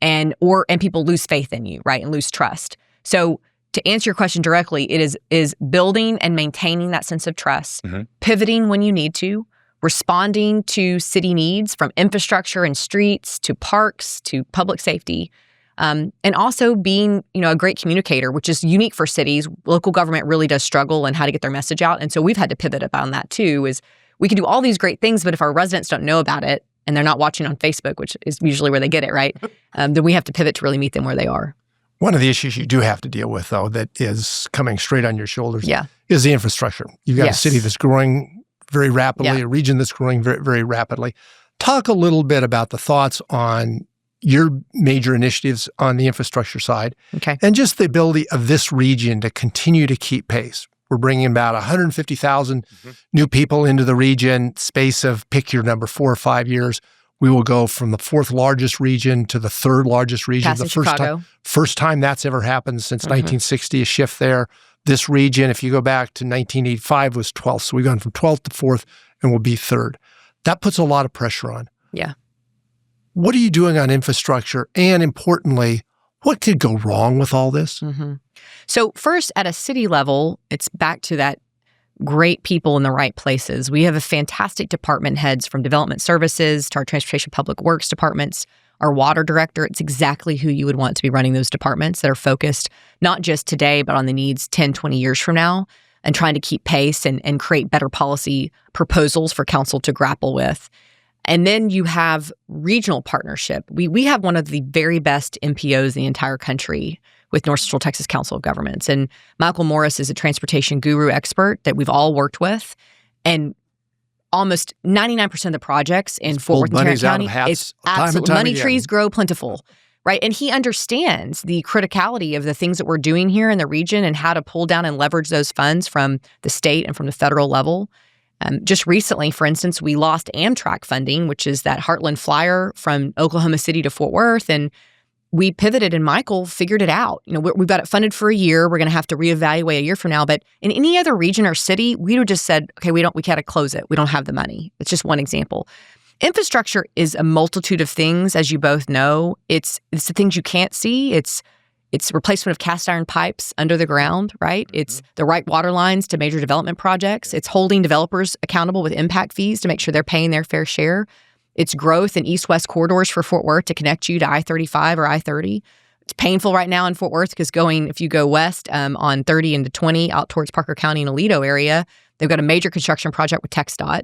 C: And people lose faith in you, right? And lose trust. So to answer your question directly, it is building and maintaining that sense of trust, pivoting when you need to, responding to city needs from infrastructure and streets to parks to public safety, and also being, a great communicator, which is unique for cities. Local government really does struggle in how to get their message out. And so we've had to pivot upon that too, is we can do all these great things, but if our residents don't know about it, and they're not watching on Facebook, which is usually where they get it, right? Then we have to pivot to really meet them where they are.
A: One of the issues you do have to deal with, though, that is coming straight on your shoulders is the infrastructure. You've got a city that's growing very rapidly, a region that's growing very, very rapidly. Talk a little bit about the thoughts on your major initiatives on the infrastructure side, and just the ability of this region to continue to keep pace. We're bringing about 150,000 new people into the region, space of pick your number 4 or 5 years. We will go from the 4th largest region to the 3rd largest region.
C: Passing Chicago.
A: First time that's ever happened since 1960, a shift there. This region, if you go back to 1985, was 12th. So we've gone from 12th to 4th and we'll be 3rd. That puts a lot of pressure on.
C: Yeah.
A: What are you doing on infrastructure? And importantly, what could go wrong with all this?
C: Mm-hmm. So first, at a city level, it's back to that great people in the right places. We have a fantastic department heads from development services to our transportation public works departments. Our water director, it's exactly who you would want to be running those departments that are focused not just today, but on the needs 10, 20 years from now and trying to keep pace and create better policy proposals for council to grapple with. And then you have regional partnership. We have one of the very best MPOs in the entire country with North Central Texas Council of Governments. And Michael Morris is a transportation guru expert that we've all worked with. And almost 99% of the projects in Fort Worth and Tarrant County, it's absolutely money trees grow plentiful, right? And he understands the criticality of the things that we're doing here in the region and how to pull down and leverage those funds from the state and from the federal level. Just recently, for instance, we lost Amtrak funding, which is that Heartland Flyer from Oklahoma City to Fort Worth, and we pivoted and Michael figured it out. We've got it funded for a year. We're going to have to reevaluate a year from now. But in any other region or city, we would have just said, okay, we got to close it. We don't have the money. It's just one example. Infrastructure is a multitude of things, as you both know. It's the things you can't see. It's replacement of cast iron pipes under the ground, right? Mm-hmm. It's the right water lines to major development projects. It's holding developers accountable with impact fees to make sure they're paying their fair share. It's growth in east-west corridors for Fort Worth to connect you to I-35 or I-30. It's painful right now in Fort Worth because if you go west on 30 into 20 out towards Parker County and Aledo area, they've got a major construction project with TxDOT,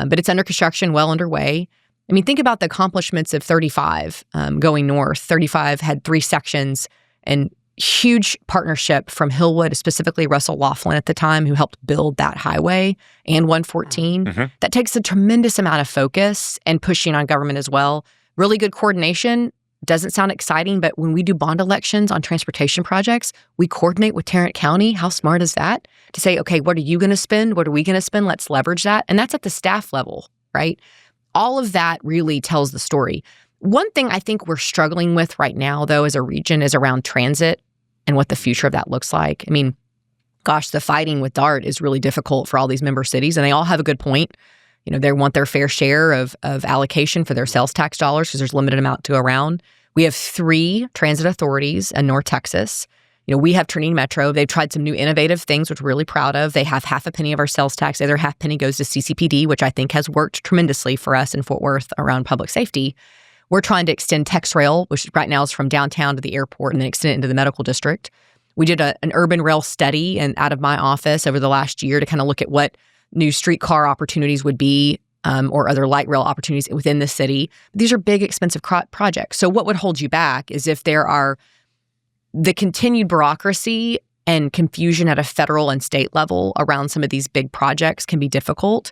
C: but it's under construction, well underway. I mean, think about the accomplishments of 35 going north. 35 had 3 sections and huge partnership from Hillwood, specifically Russell Laughlin at the time, who helped build that highway, and 114. Mm-hmm. That takes a tremendous amount of focus and pushing on government as well. Really good coordination. Doesn't sound exciting, but when we do bond elections on transportation projects, we coordinate with Tarrant County. How smart is that? To say, okay, what are you going to spend? What are we going to spend? Let's leverage that. And that's at the staff level, right? All of that really tells the story. One thing I think we're struggling with right now, though, as a region is around transit and what the future of that looks like. I mean, gosh, the fighting with DART is really difficult for all these member cities, and they all have a good point. They want their fair share of allocation for their sales tax dollars because there's limited amount to go around. We have 3 transit authorities in North Texas. We have Trinity Metro. They've tried some new innovative things, which we're really proud of. They have half a penny of our sales tax. The other half penny goes to CCPD, which I think has worked tremendously for us in Fort Worth around public safety. We're trying to extend TexRail, which right now is from downtown to the airport, and then extend it into the medical district. We did an urban rail study out of my office over the last year to kind of look at what new streetcar opportunities would be or other light rail opportunities within the city. These are big, expensive projects. So what would hold you back is if there are the continued bureaucracy and confusion at a federal and state level around some of these big projects can be difficult.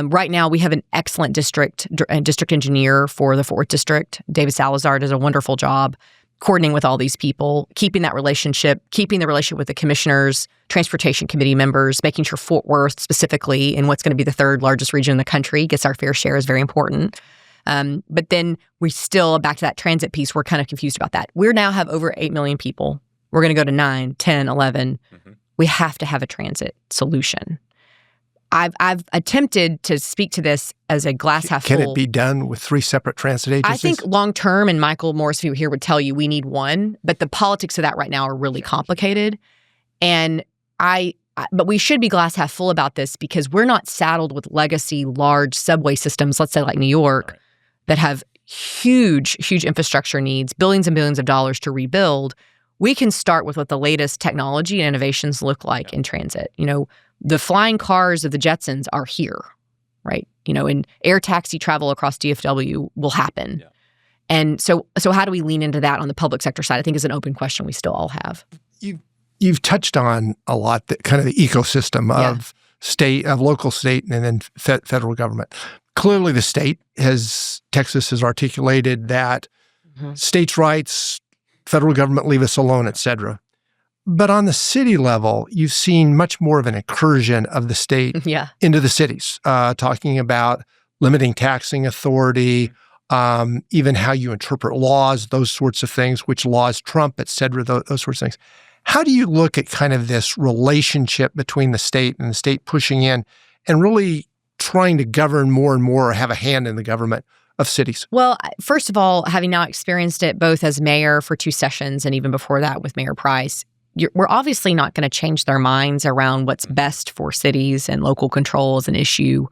C: Right now, we have an excellent district engineer for the Fort Worth district. David Salazar does a wonderful job coordinating with all these people, keeping the relationship with the commissioners, transportation committee members, making sure Fort Worth specifically, in what's going to be the 3rd largest region in the country, gets our fair share is very important. But then we still, back to that transit piece, we're kind of confused about that. We now have over 8 million people. We're going to go to 9, 10, 11. Mm-hmm. We have to have a transit solution. I've attempted to speak to this as a glass half full.
A: Can it be done with 3 separate transit agencies?
C: I think long term, and Michael Morris, if you were here, would tell you we need one, but the politics of that right now are really complicated. And but we should be glass half full about this because we're not saddled with legacy large subway systems, let's say like New York, that have huge, huge infrastructure needs, billions and billions of dollars to rebuild. We can start with what the latest technology and innovations look like in transit. The flying cars of the Jetsons are here, right? And air taxi travel across DFW will happen. Yeah. And so how do we lean into that on the public sector side? I think is an open question we still all have.
A: You've touched on a lot, kind of the ecosystem of local, state, and then federal government. Clearly, Texas has articulated that states' rights, federal government leave us alone, et cetera. But on the city level, you've seen much more of an incursion of the state into the cities, talking about limiting taxing authority, even how you interpret laws, those sorts of things, which laws trump, et cetera, those sorts of things. How do you look at kind of this relationship between the state and the state pushing in and really trying to govern more and more or have a hand in the government of cities?
C: Well, first of all, having now experienced it both as mayor for 2 sessions and even before that with Mayor Price, we're obviously not going to change their minds around what's best for cities and local control as an issue.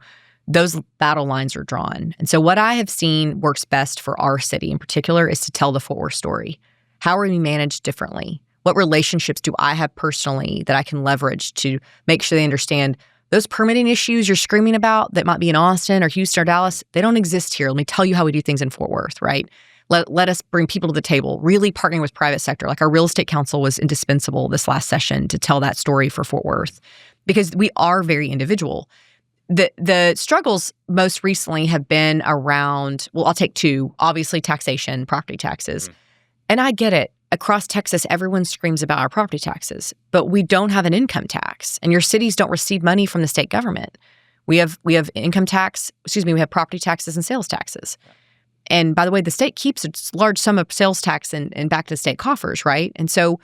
C: Those battle lines are drawn. And so what I have seen works best for our city in particular is to tell the Fort Worth story. How are we managed differently? What relationships do I have personally that I can leverage to make sure they understand those permitting issues you're screaming about that might be in Austin or Houston or Dallas? They don't exist here. Let me tell you how we do things in Fort Worth, right? Let us bring people to the table, really partnering with private sector. Like our real estate council was indispensable this last session to tell that story for Fort Worth because we are very individual. The struggles most recently have been around, well, I'll take 2, obviously taxation, property taxes. And I get it. Across Texas, everyone screams about our property taxes, but we don't have an income tax, and your cities don't receive money from the state government. We have income tax, we have property taxes and sales taxes. And by the way, the state keeps a large sum of sales tax and back to the state coffers, right? And so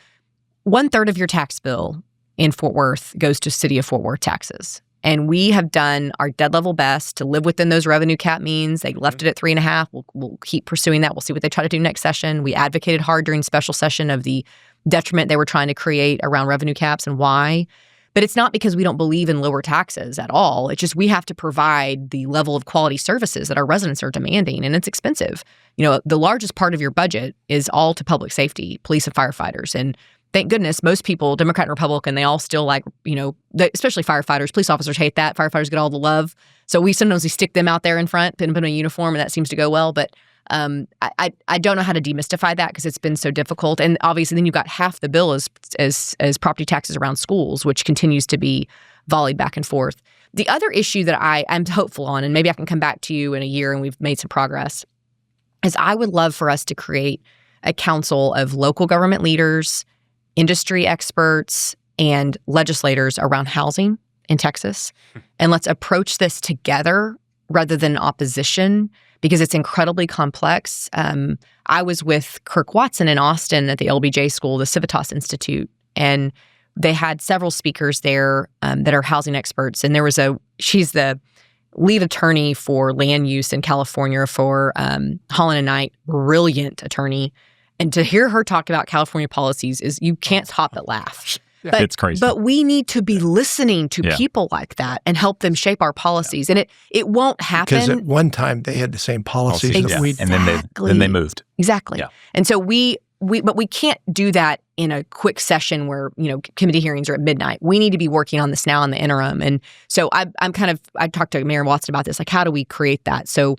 C: 1/3 of your tax bill in Fort Worth goes to City of Fort Worth taxes. And we have done our dead level best to live within those revenue cap means. They left it at 3.5. We'll keep pursuing that. We'll see what they try to do next session. We advocated hard during special session of the detriment they were trying to create around revenue caps and why. But it's not because we don't believe in lower taxes at all. It's just we have to provide the level of quality services that our residents are demanding, and it's expensive. The largest part of your budget is all to public safety, police and firefighters. And thank goodness, most people, Democrat and Republican, they all still like, especially firefighters. Police officers hate that. Firefighters get all the love. So we stick them out there in front, put them in a uniform, and that seems to go well. But I don't know how to demystify that because it's been so difficult. And obviously, then you've got half the bill as property taxes around schools, which continues to be volleyed back and forth. The other issue that I'm hopeful on, and maybe I can come back to you in a year and we've made some progress, is I would love for us to create a council of local government leaders, industry experts, and legislators around housing in Texas. And let's approach this together rather than opposition because it's incredibly complex. I was with Kirk Watson in Austin at the LBJ School, the Civitas Institute, and they had several speakers there that are housing experts. And she's the lead attorney for land use in California for Holland and Knight, brilliant attorney. And to hear her talk about California policies is you can't stop but laugh. But,
B: it's crazy.
C: But we need to be listening to people like that and help them shape our policies. And it won't happen.
A: Because at one time they had the same policies that we
B: did. And then they moved.
C: Exactly.
B: Yeah.
C: And so but we can't do that in a quick session where, committee hearings are at midnight. We need to be working on this now in the interim. And so I talked to Mayor Watson about this, like how do we create that? So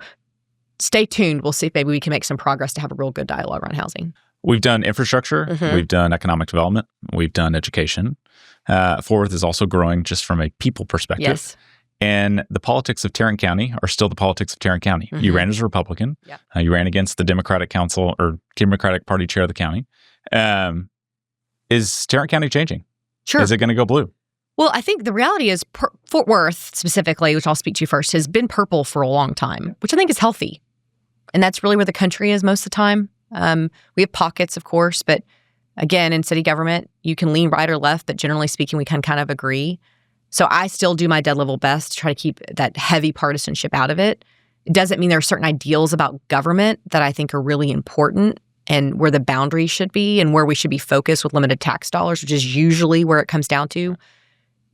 C: stay tuned. We'll see if maybe we can make some progress to have a real good dialogue around housing.
B: We've done infrastructure. Mm-hmm. We've done economic development. We've done education. Fort Worth is also growing just from a people perspective.
C: Yes.
B: And the politics of Tarrant County are still the politics of Tarrant County. Mm-hmm. You ran as a Republican. Yep. You ran against the Democratic council or Democratic Party chair of the county. Is Tarrant County changing?
C: Sure.
B: Is it going to go blue?
C: Well, I think the reality is Fort Worth specifically, which I'll speak to first, has been purple for a long time, which I think is healthy. And that's really where the country is most of the time. We have pockets, of course, but again, in city government, you can lean right or left, but generally speaking, we can kind of agree. So I still do my dead level best to try to keep that heavy partisanship out of it. It doesn't mean there are certain ideals about government that I think are really important and where the boundaries should be and where we should be focused with limited tax dollars, which is usually where it comes down to.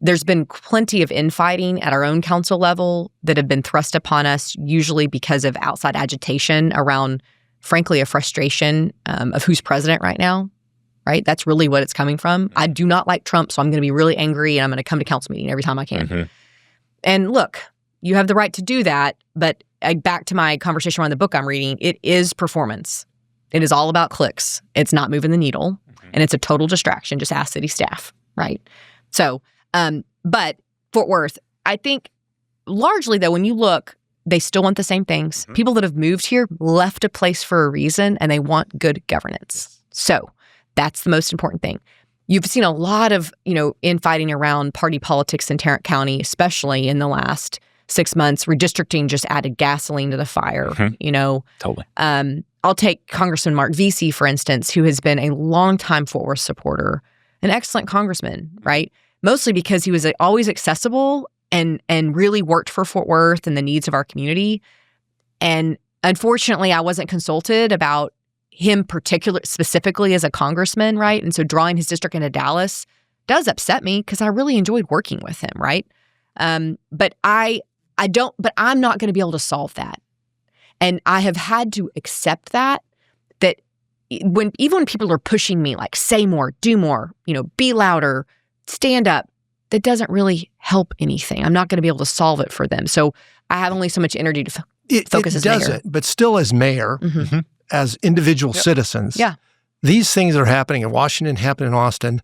C: There's been plenty of infighting at our own council level that have been thrust upon us, usually because of outside agitation around, frankly, a frustration of who's president right now, right? That's really what it's coming from. I do not like Trump, so I'm going to be really angry and I'm going to come to council meeting every time I can. Mm-hmm. And look, you have the right to do that, but back to my conversation around the book I'm reading, it is performance. It is all about clicks. It's not moving the needle, and it's a total distraction. Just ask city staff, right? So, but Fort Worth, I think largely though, when you look, they still want the same things. Mm-hmm. People that have moved here left a place for a reason, and they want good governance. So that's the most important thing. You've seen a lot of, infighting around party politics in Tarrant County, especially in the last 6 months. Redistricting just added gasoline to the fire,
B: Totally.
C: I'll take Congressman Mark Vesey, for instance, who has been a longtime Fort Worth supporter. an excellent congressman, right? Mostly because he was always accessible and really worked for Fort Worth and the needs of our community. And unfortunately, I wasn't consulted about him specifically as a congressman, right? And so drawing his district into Dallas does upset me because I really enjoyed working with him, right? But I'm not going to be able to solve that. And I have had to accept that even when people are pushing me, like, say more, do more, be louder, stand up, that doesn't really help anything. I'm not going to be able to solve it for them. So I have only so much energy to focus as mayor. It doesn't,
A: but still as mayor, as individual citizens, these things that are happening in Washington, happen in Austin,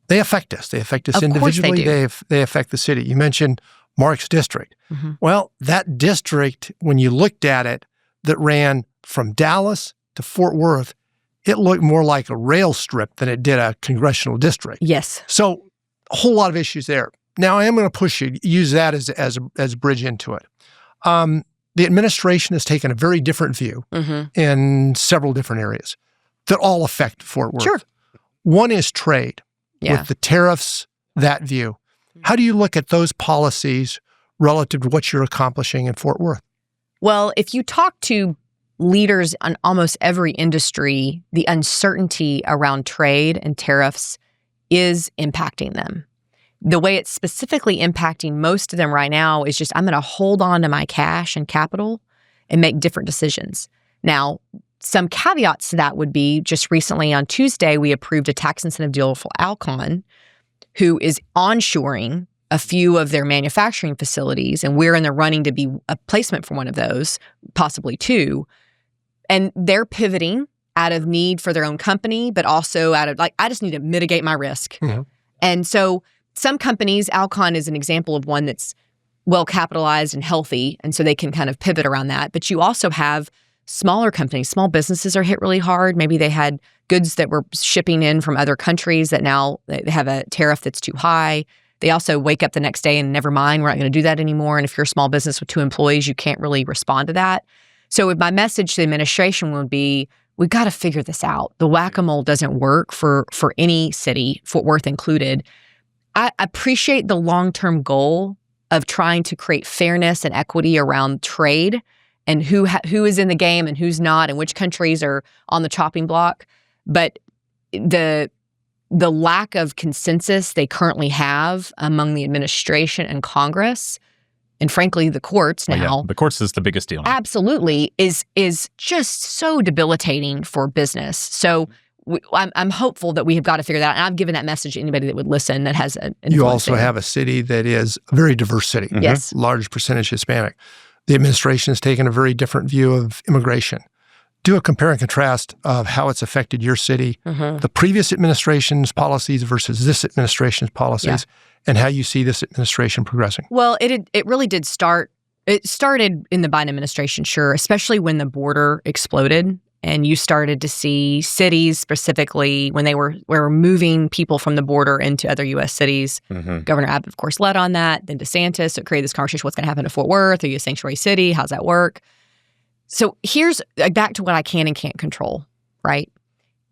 A: they affect us. They affect us
C: of
A: individually.
C: They
A: affect the city. You mentioned Mark's district. Well, that district, when you looked at it, that ran from Dallas to Fort Worth, it looked more like a rail strip than it did a congressional district.
C: Yes.
A: So a whole lot of issues there. Now, I am going to push you, use that as a bridge into it. The administration has taken a very different view in several different areas that all affect Fort Worth.
C: Sure.
A: One is trade. With the tariffs, that view. How do you look at those policies relative to what you're accomplishing in Fort Worth?
C: Well, if you talk to leaders on almost every industry, the uncertainty around trade and tariffs is impacting them. The way it's specifically impacting most of them right now is just, I'm going to hold on to my cash and capital and make different decisions. Now, some caveats to that would be, just recently on Tuesday, we approved a tax incentive deal for Alcon, who is onshoring a few of their manufacturing facilities, and we're in the running to be a placement for one of those, possibly two. And they're pivoting out of need for their own company, but also out of, I just need to mitigate my risk. And so some companies, Alcon is an example of one that's well capitalized and healthy, and so they can kind of pivot around that. But you also have smaller companies, small businesses are hit really hard. Maybe they had goods that were shipping in from other countries that now they have a tariff that's too high. They also wake up the next day and never mind, we're not going to do that anymore. And if you're a small business with 2 employees, you can't really respond to that. So if my message to the administration would be, we've got to figure this out. The whack-a-mole doesn't work for any city, Fort Worth included. I appreciate the long-term goal of trying to create fairness and equity around trade and who is in the game and who's not and which countries are on the chopping block. But the lack of consensus they currently have among the administration and Congress, and frankly, the courts now.
B: The courts is the biggest deal.
C: Absolutely, is just so debilitating for business. So I'm hopeful that we have got to figure that out. And I've given that message to anybody that would listen that has an influence.
A: You also have a city that is a very diverse city.
C: Yes.
A: Large percentage Hispanic. The administration has taken a very different view of immigration. Do a compare and contrast of how it's affected your city, the previous administration's policies versus this administration's policies, and how you see this administration progressing.
C: Well, it really did start. It started in the Biden administration, sure, especially when the border exploded. And you started to see cities specifically when they were moving people from the border into other U.S. cities. Governor Abbott, of course, led on that. Then DeSantis, so it created this conversation, what's going to happen to Fort Worth? Are you a sanctuary city? How's that work? So here's back to what I can and can't control, right?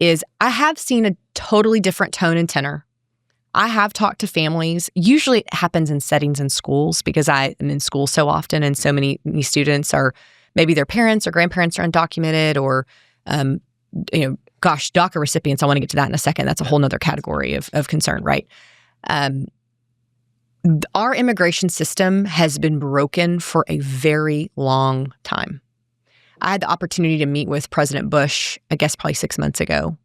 C: Is I have seen a totally different tone and tenor. I have talked to families. Usually it happens in settings in schools because I am in school so often and so many students are, maybe their parents or grandparents are undocumented or, DACA recipients. I want to get to that in a second. That's a whole nother category of concern, right? Our immigration system has been broken for a very long time. I had the opportunity to meet with President Bush, I guess probably 6 months ago.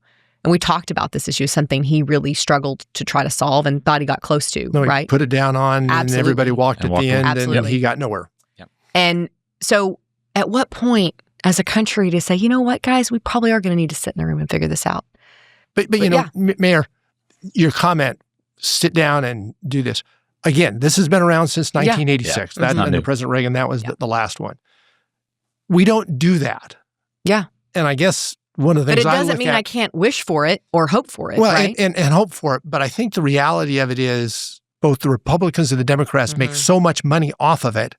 C: And we talked about this issue, something he really struggled to try to solve and thought he got close to, right?
A: Put it down on and everybody walked at the end and he got nowhere.
C: And so at what point as a country to say, you know what, guys, we probably are going to need to sit in a room and figure this out.
A: But Mayor, your comment, sit down and do this. Again, this has been around since 1986. That under President Reagan, that was the last one. We don't do that.
C: Yeah.
A: And I guess one of the things
C: But it doesn't mean I can't wish for it or hope for it,
A: well,
C: right?
A: and hope for it. But I think the reality of it is both the Republicans and the Democrats make so much money off of it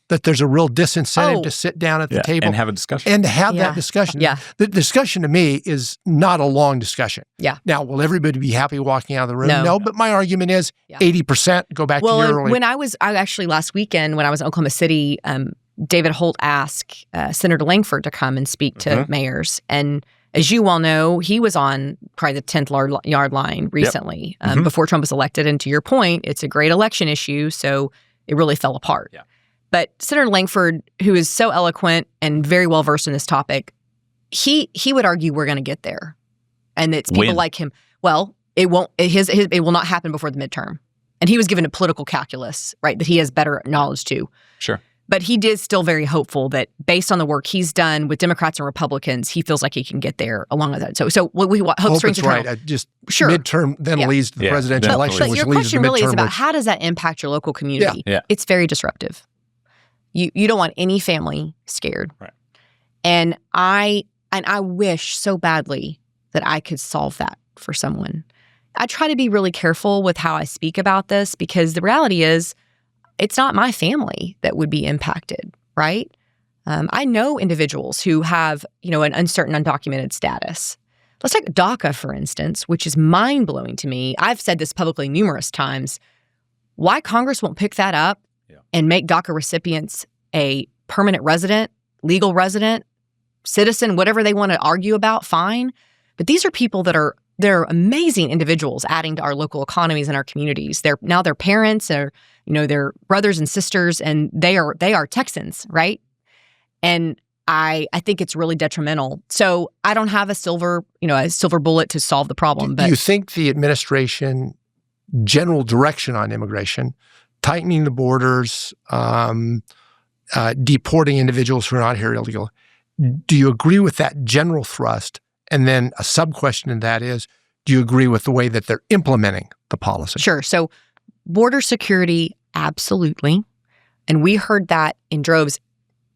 A: that there's a real disincentive to sit down at the table
B: and have a discussion.
A: And to have that discussion.
C: Yeah.
A: The discussion to me is not a long discussion.
C: Yeah.
A: Now, will everybody be happy walking out of the room?
C: No.
A: No, but my argument is 80%, go back to your earlier.
C: When I actually last weekend, when I was in Oklahoma City, David Holt asked Senator Langford to come and speak to mayors. And as you all know, he was on probably the 10th yard line recently before Trump was elected. And to your point, it's a great election issue, so it really fell apart. Yeah. But Senator Langford, who is so eloquent and very well versed in this topic, he would argue we're going to get there, and it's people like him. Well, it won't. It will not happen before the midterm, and he was given a political calculus, right, that he has better knowledge to.
B: Sure.
C: But he is still very hopeful that based on the work he's done with Democrats and Republicans, he feels like he can get there along with that. So what we hope springs eternal.
A: Right. Just midterm then leads to the presidential election.
C: But your question really is about how does that impact your local community?
B: Yeah.
C: It's very disruptive. You don't want any family scared.
B: Right.
C: And I wish so badly that I could solve that for someone. I try to be really careful with how I speak about this because the reality is it's not my family that would be impacted, right? I know individuals who have, an uncertain, undocumented status. Let's take DACA, for instance, which is mind-blowing to me. I've said this publicly numerous times. Why Congress won't pick that up and make DACA recipients a permanent resident, legal resident, citizen, whatever they want to argue about, fine. But these are people they're amazing individuals adding to our local economies and our communities. They're parents, or they're brothers and sisters, and they are Texans, right? And I think it's really detrimental. So I don't have a silver bullet to solve the problem.
A: Do you think the administration general direction on immigration, tightening the borders, deporting individuals who are not here illegally, do you agree with that general thrust? And then a sub-question in that is, do you agree with the way that they're implementing the policy?
C: Sure. So border security, absolutely. And we heard that in droves.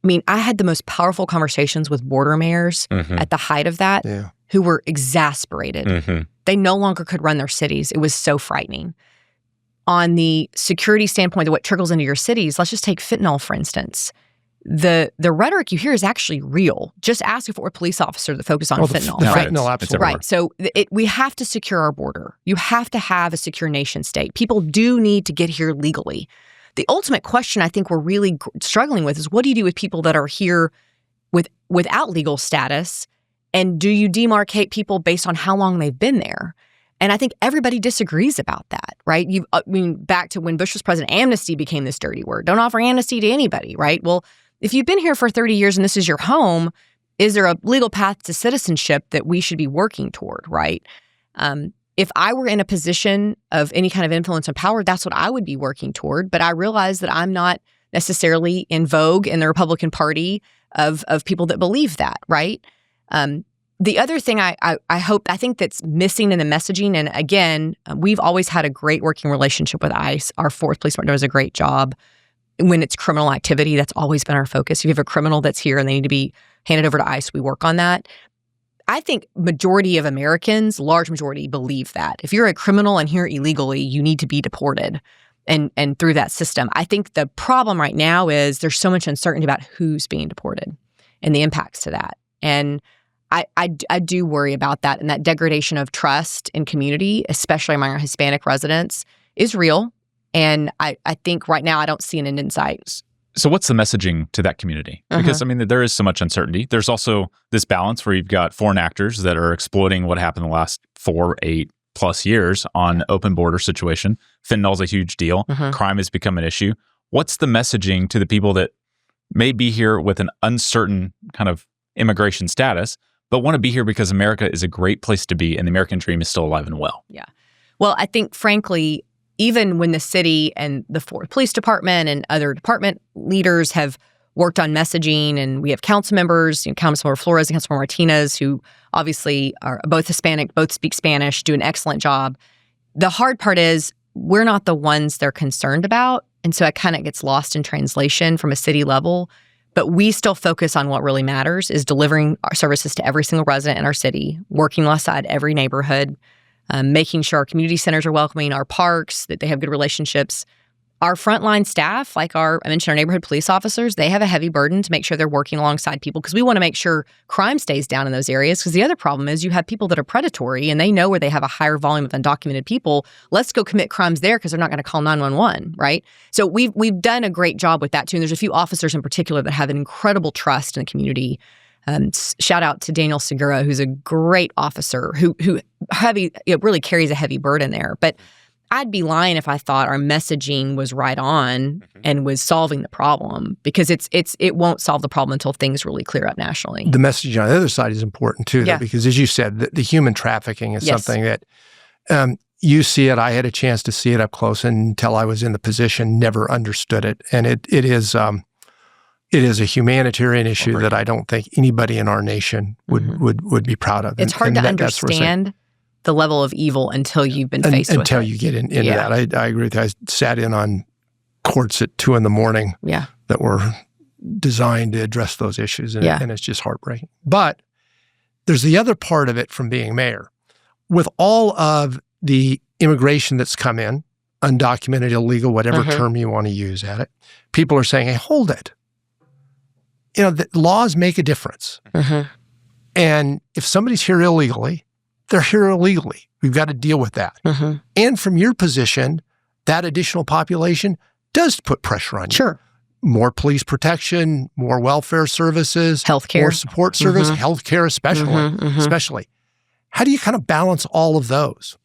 C: I mean, I had the most powerful conversations with border mayors at the height of that who were exasperated. They no longer could run their cities. It was so frightening. On the security standpoint of what trickles into your cities, let's just take fentanyl, for instance. The rhetoric you hear is actually real. Just ask a Fort Worth police officer that focus on fentanyl.
A: The
C: right?
A: fentanyl, absolutely.
C: Right. So we have to secure our border. You have to have a secure nation state. People do need to get here legally. The ultimate question I think we're really struggling with is what do you do with people that are here without legal status? And do you demarcate people based on how long they've been there? And I think everybody disagrees about that, right? Back to when Bush was president, amnesty became this dirty word. Don't offer amnesty to anybody, right? Well, if you've been here for 30 years and this is your home, is there a legal path to citizenship that we should be working toward, right? If I were in a position of any kind of influence and power, that's what I would be working toward. But I realize that I'm not necessarily in vogue in the Republican Party of people that believe that, right? The other thing I think that's missing in the messaging, and again, we've always had a great working relationship with ICE. Our Fort Worth Police Department does a great job. When it's criminal activity, that's always been our focus. If you have a criminal that's here and they need to be handed over to ICE, we work on that. I think majority of Americans, large majority, believe that. If you're a criminal and here illegally, you need to be deported and through that system. I think the problem right now is there's so much uncertainty about who's being deported and the impacts to that. And I do worry about that, and that degradation of trust in community, especially among our Hispanic residents, is real. And I think right now I don't see an end in sight.
B: So what's the messaging to that community? Because, there is so much uncertainty. There's also this balance where you've got foreign actors that are exploiting what happened the last 4-8+ years on open border situation. Fentanyl is a huge deal. Crime has become an issue. What's the messaging to the people that may be here with an uncertain kind of immigration status, but want to be here because America is a great place to be and the American dream is still alive and well?
C: Yeah. Well, I think, frankly, even when the city and the Fort Worth Police Department and other department leaders have worked on messaging, and we have council members, Councilmember Flores and Councilmember Martinez, who obviously are both Hispanic, both speak Spanish, do an excellent job. The hard part is we're not the ones they're concerned about, and so it kind of gets lost in translation from a city level. But we still focus on what really matters, is delivering our services to every single resident in our city, working alongside every neighborhood, making sure our community centers are welcoming, our parks, that they have good relationships. our frontline staff, like I mentioned, our neighborhood police officers, they have a heavy burden to make sure they're working alongside people because we want to make sure crime stays down in those areas. Because the other problem is you have people that are predatory and they know where they have a higher volume of undocumented people. Let's go commit crimes there because they're not going to call 911, right? So we've done a great job with that too. And there's a few officers in particular that have an incredible trust in the community. Shout out to Daniel Segura, who's a great officer who really carries a heavy burden there. But I'd be lying if I thought our messaging was right on and was solving the problem because it won't solve the problem until things really clear up nationally.
A: The messaging on the other side is important too, though, because as you said, the human trafficking is something that you see it. I had a chance to see it up close until I was in the position, never understood it. And it is a humanitarian issue that I don't think anybody in our nation would be proud of.
C: It's hard to understand the level of evil until you've been faced with it.
A: Until you get into that. I agree with you. I sat in on courts at 2 a.m. that were designed to address those issues, and it's just heartbreaking. But there's the other part of it from being mayor. With all of the immigration that's come in, undocumented, illegal, whatever term you want to use at it, people are saying, hey, hold it. The laws make a difference. And if somebody's here illegally, they're here illegally. We've got to deal with that. And from your position, that additional population does put pressure on you.
C: Sure.
A: More police protection, more welfare services,
C: healthcare,
A: more support service, healthcare especially. How do you kind of balance all of those?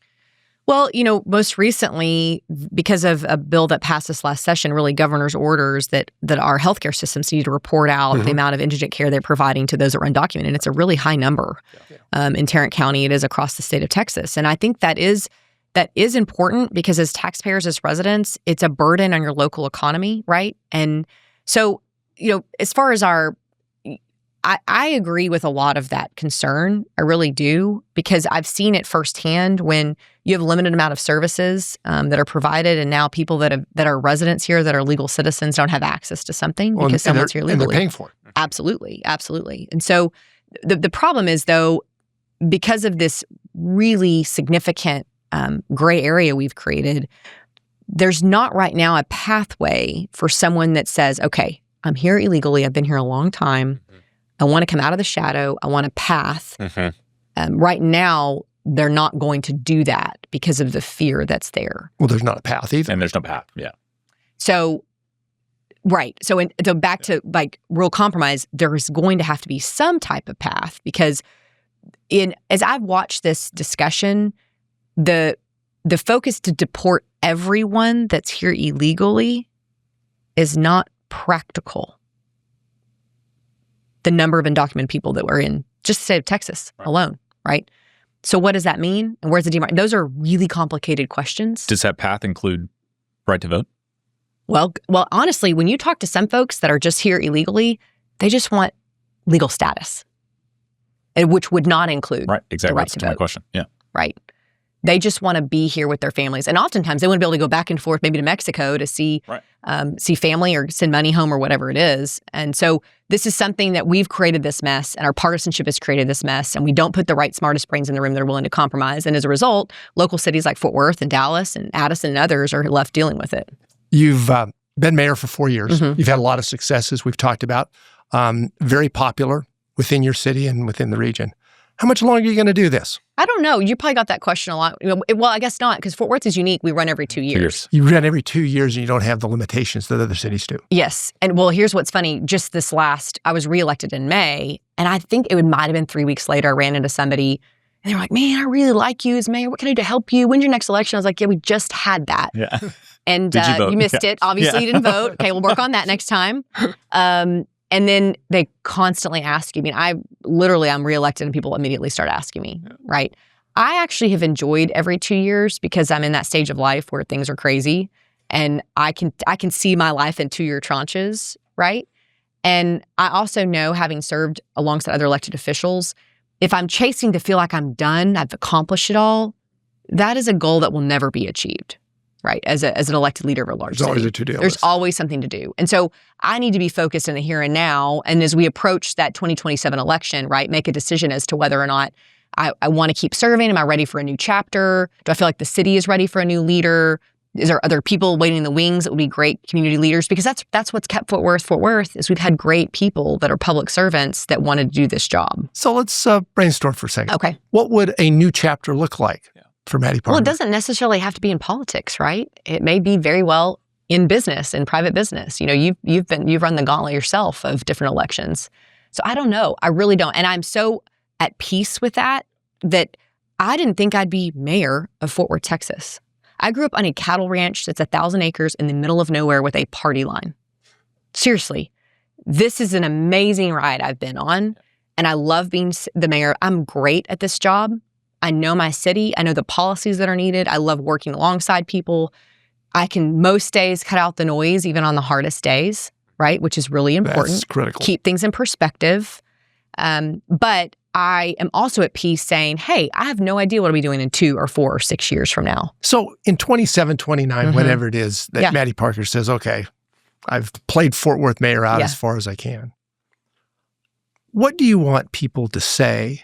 C: Well, most recently, because of a bill that passed this last session, really governor's orders that our healthcare systems need to report out the amount of indigent care they're providing to those that are undocumented. It's a really high number in Tarrant County. It is across the state of Texas. And I think that is important because as taxpayers, as residents, it's a burden on your local economy, right? And so, as far as I agree with a lot of that concern. I really do, because I've seen it firsthand when you have a limited amount of services that are provided, and now people that are residents here, that are legal citizens, don't have access to something because someone's here legally.
A: And they're paying for it.
C: Absolutely. And so the problem is, though, because of this really significant gray area we've created, there's not right now a pathway for someone that says, okay, I'm here illegally. I've been here a long time. I want to come out of the shadow. I want a path. Right now, they're not going to do that because of the fear that's there.
A: Well, there's not a path either.
B: And there's no path,
C: So, right. So back to real compromise, there is going to have to be some type of path because as I've watched this discussion, the focus to deport everyone that's here illegally is not practical. The number of undocumented people that were in just the state of Texas alone, right? So what does that mean? And where's the demarcation? Those are really complicated questions.
B: Does that path include right to vote?
C: Well, honestly, when you talk to some folks that are just here illegally, they just want legal status, which would not include
B: exactly.
C: the right
B: That's
C: to
B: to
C: vote.
B: My question. Yeah.
C: Right. They just want to be here with their families. And oftentimes they want to be able to go back and forth, maybe to Mexico to see family or send money home or whatever it is. And so this is something that we've created this mess, and our partisanship has created this mess, and we don't put the right, smartest brains in the room that are willing to compromise. And as a result, local cities like Fort Worth and Dallas and Addison and others are left dealing with it.
A: You've been mayor for 4 years. You've had a lot of successes we've talked about. Very popular within your city and within the region. How much longer are you going to do this?
C: I don't know. You probably got that question a lot. Well, I guess not, because Fort Worth is unique. We run every 2 years.
A: You run every 2 years and you don't have the limitations that other cities do.
C: Yes. And well, here's what's funny. Just I was reelected in May, and I think it might have been 3 weeks later, I ran into somebody, and they were like, man, I really like you as mayor. What can I do to help you? When's your next election? I was like, yeah, we just had that.
B: Yeah.
C: And
B: Did you vote?
C: You missed it. Obviously, you didn't vote. Okay, we'll work on that next time. And then they constantly ask you. I mean, I'm reelected and people immediately start asking me, right? I actually have enjoyed every 2 years because I'm in that stage of life where things are crazy, and I can see my life in 2-year tranches, right? And I also know, having served alongside other elected officials, if I'm chasing to feel like I'm done, I've accomplished it all, that is a goal that will never be achieved. Right, as an elected leader of a large city.
A: There's always a to-do list.
C: There's always something to do. And so I need to be focused in the here and now. And as we approach that 2027 election, right, make a decision as to whether or not I want to keep serving. Am I ready for a new chapter? Do I feel like the city is ready for a new leader? Are there people waiting in the wings that would be great community leaders? Because that's what's kept Fort Worth is we've had great people that are public servants that wanted to do this job.
A: So let's brainstorm for a second.
C: Okay.
A: What would a new chapter look like for Mattie Parker?
C: Well, it doesn't necessarily have to be in politics, right? It may be very well in business, in private business. You know, you've run the gauntlet yourself of different elections. So I don't know. I really don't. And I'm so at peace with that I didn't think I'd be mayor of Fort Worth, Texas. I grew up on a cattle ranch that's 1,000 acres in the middle of nowhere with a party line. Seriously, this is an amazing ride I've been on, and I love being the mayor. I'm great at this job. I know my city. I know the policies that are needed. I love working alongside people. I can most days cut out the noise, even on the hardest days, right? Which is really important.
A: That's critical.
C: Keep things in perspective. But I am also at peace saying, hey, I have no idea what I'll be doing in 2 or 4 or 6 years from now.
A: So in 27, 29, whatever it is that Mattie Parker says, okay, I've played Fort Worth mayor out as far as I can. What do you want people to say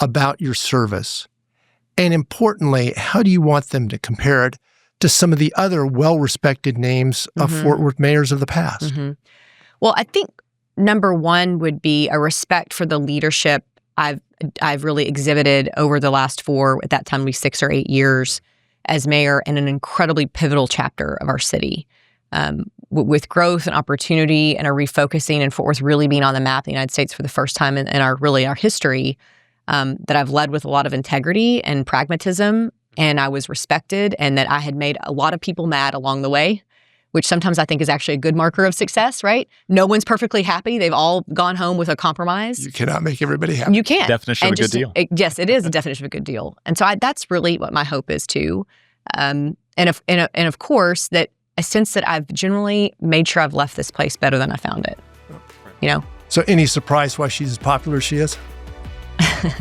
A: about your service? And importantly, how do you want them to compare it to some of the other well-respected names of Fort Worth mayors of the past?
C: Well, I think number one would be a respect for the leadership I've really exhibited over the last 4, at that time, maybe 6 or 8 years as mayor in an incredibly pivotal chapter of our city. With growth and opportunity and a refocusing and Fort Worth really being on the map in the United States for the first time in our history, that I've led with a lot of integrity and pragmatism, and I was respected, and that I had made a lot of people mad along the way, which sometimes I think is actually a good marker of success, right? No one's perfectly happy. They've all gone home with a compromise.
A: You cannot make everybody happy.
C: You can't.
B: Definition of a good deal.
C: Yes, it is a definition of a good deal. And so that's really what my hope is too. And of course, that a sense that I've generally made sure I've left this place better than I found it. You know?
A: So any surprise why she's as popular as she is?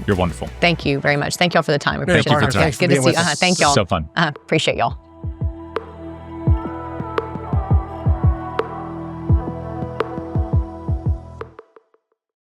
B: You're wonderful.
C: Thank you very much. Thank y'all for the time.
B: Thank you for the time.
C: Good to see you. Thank y'all.
B: So fun.
C: Appreciate y'all.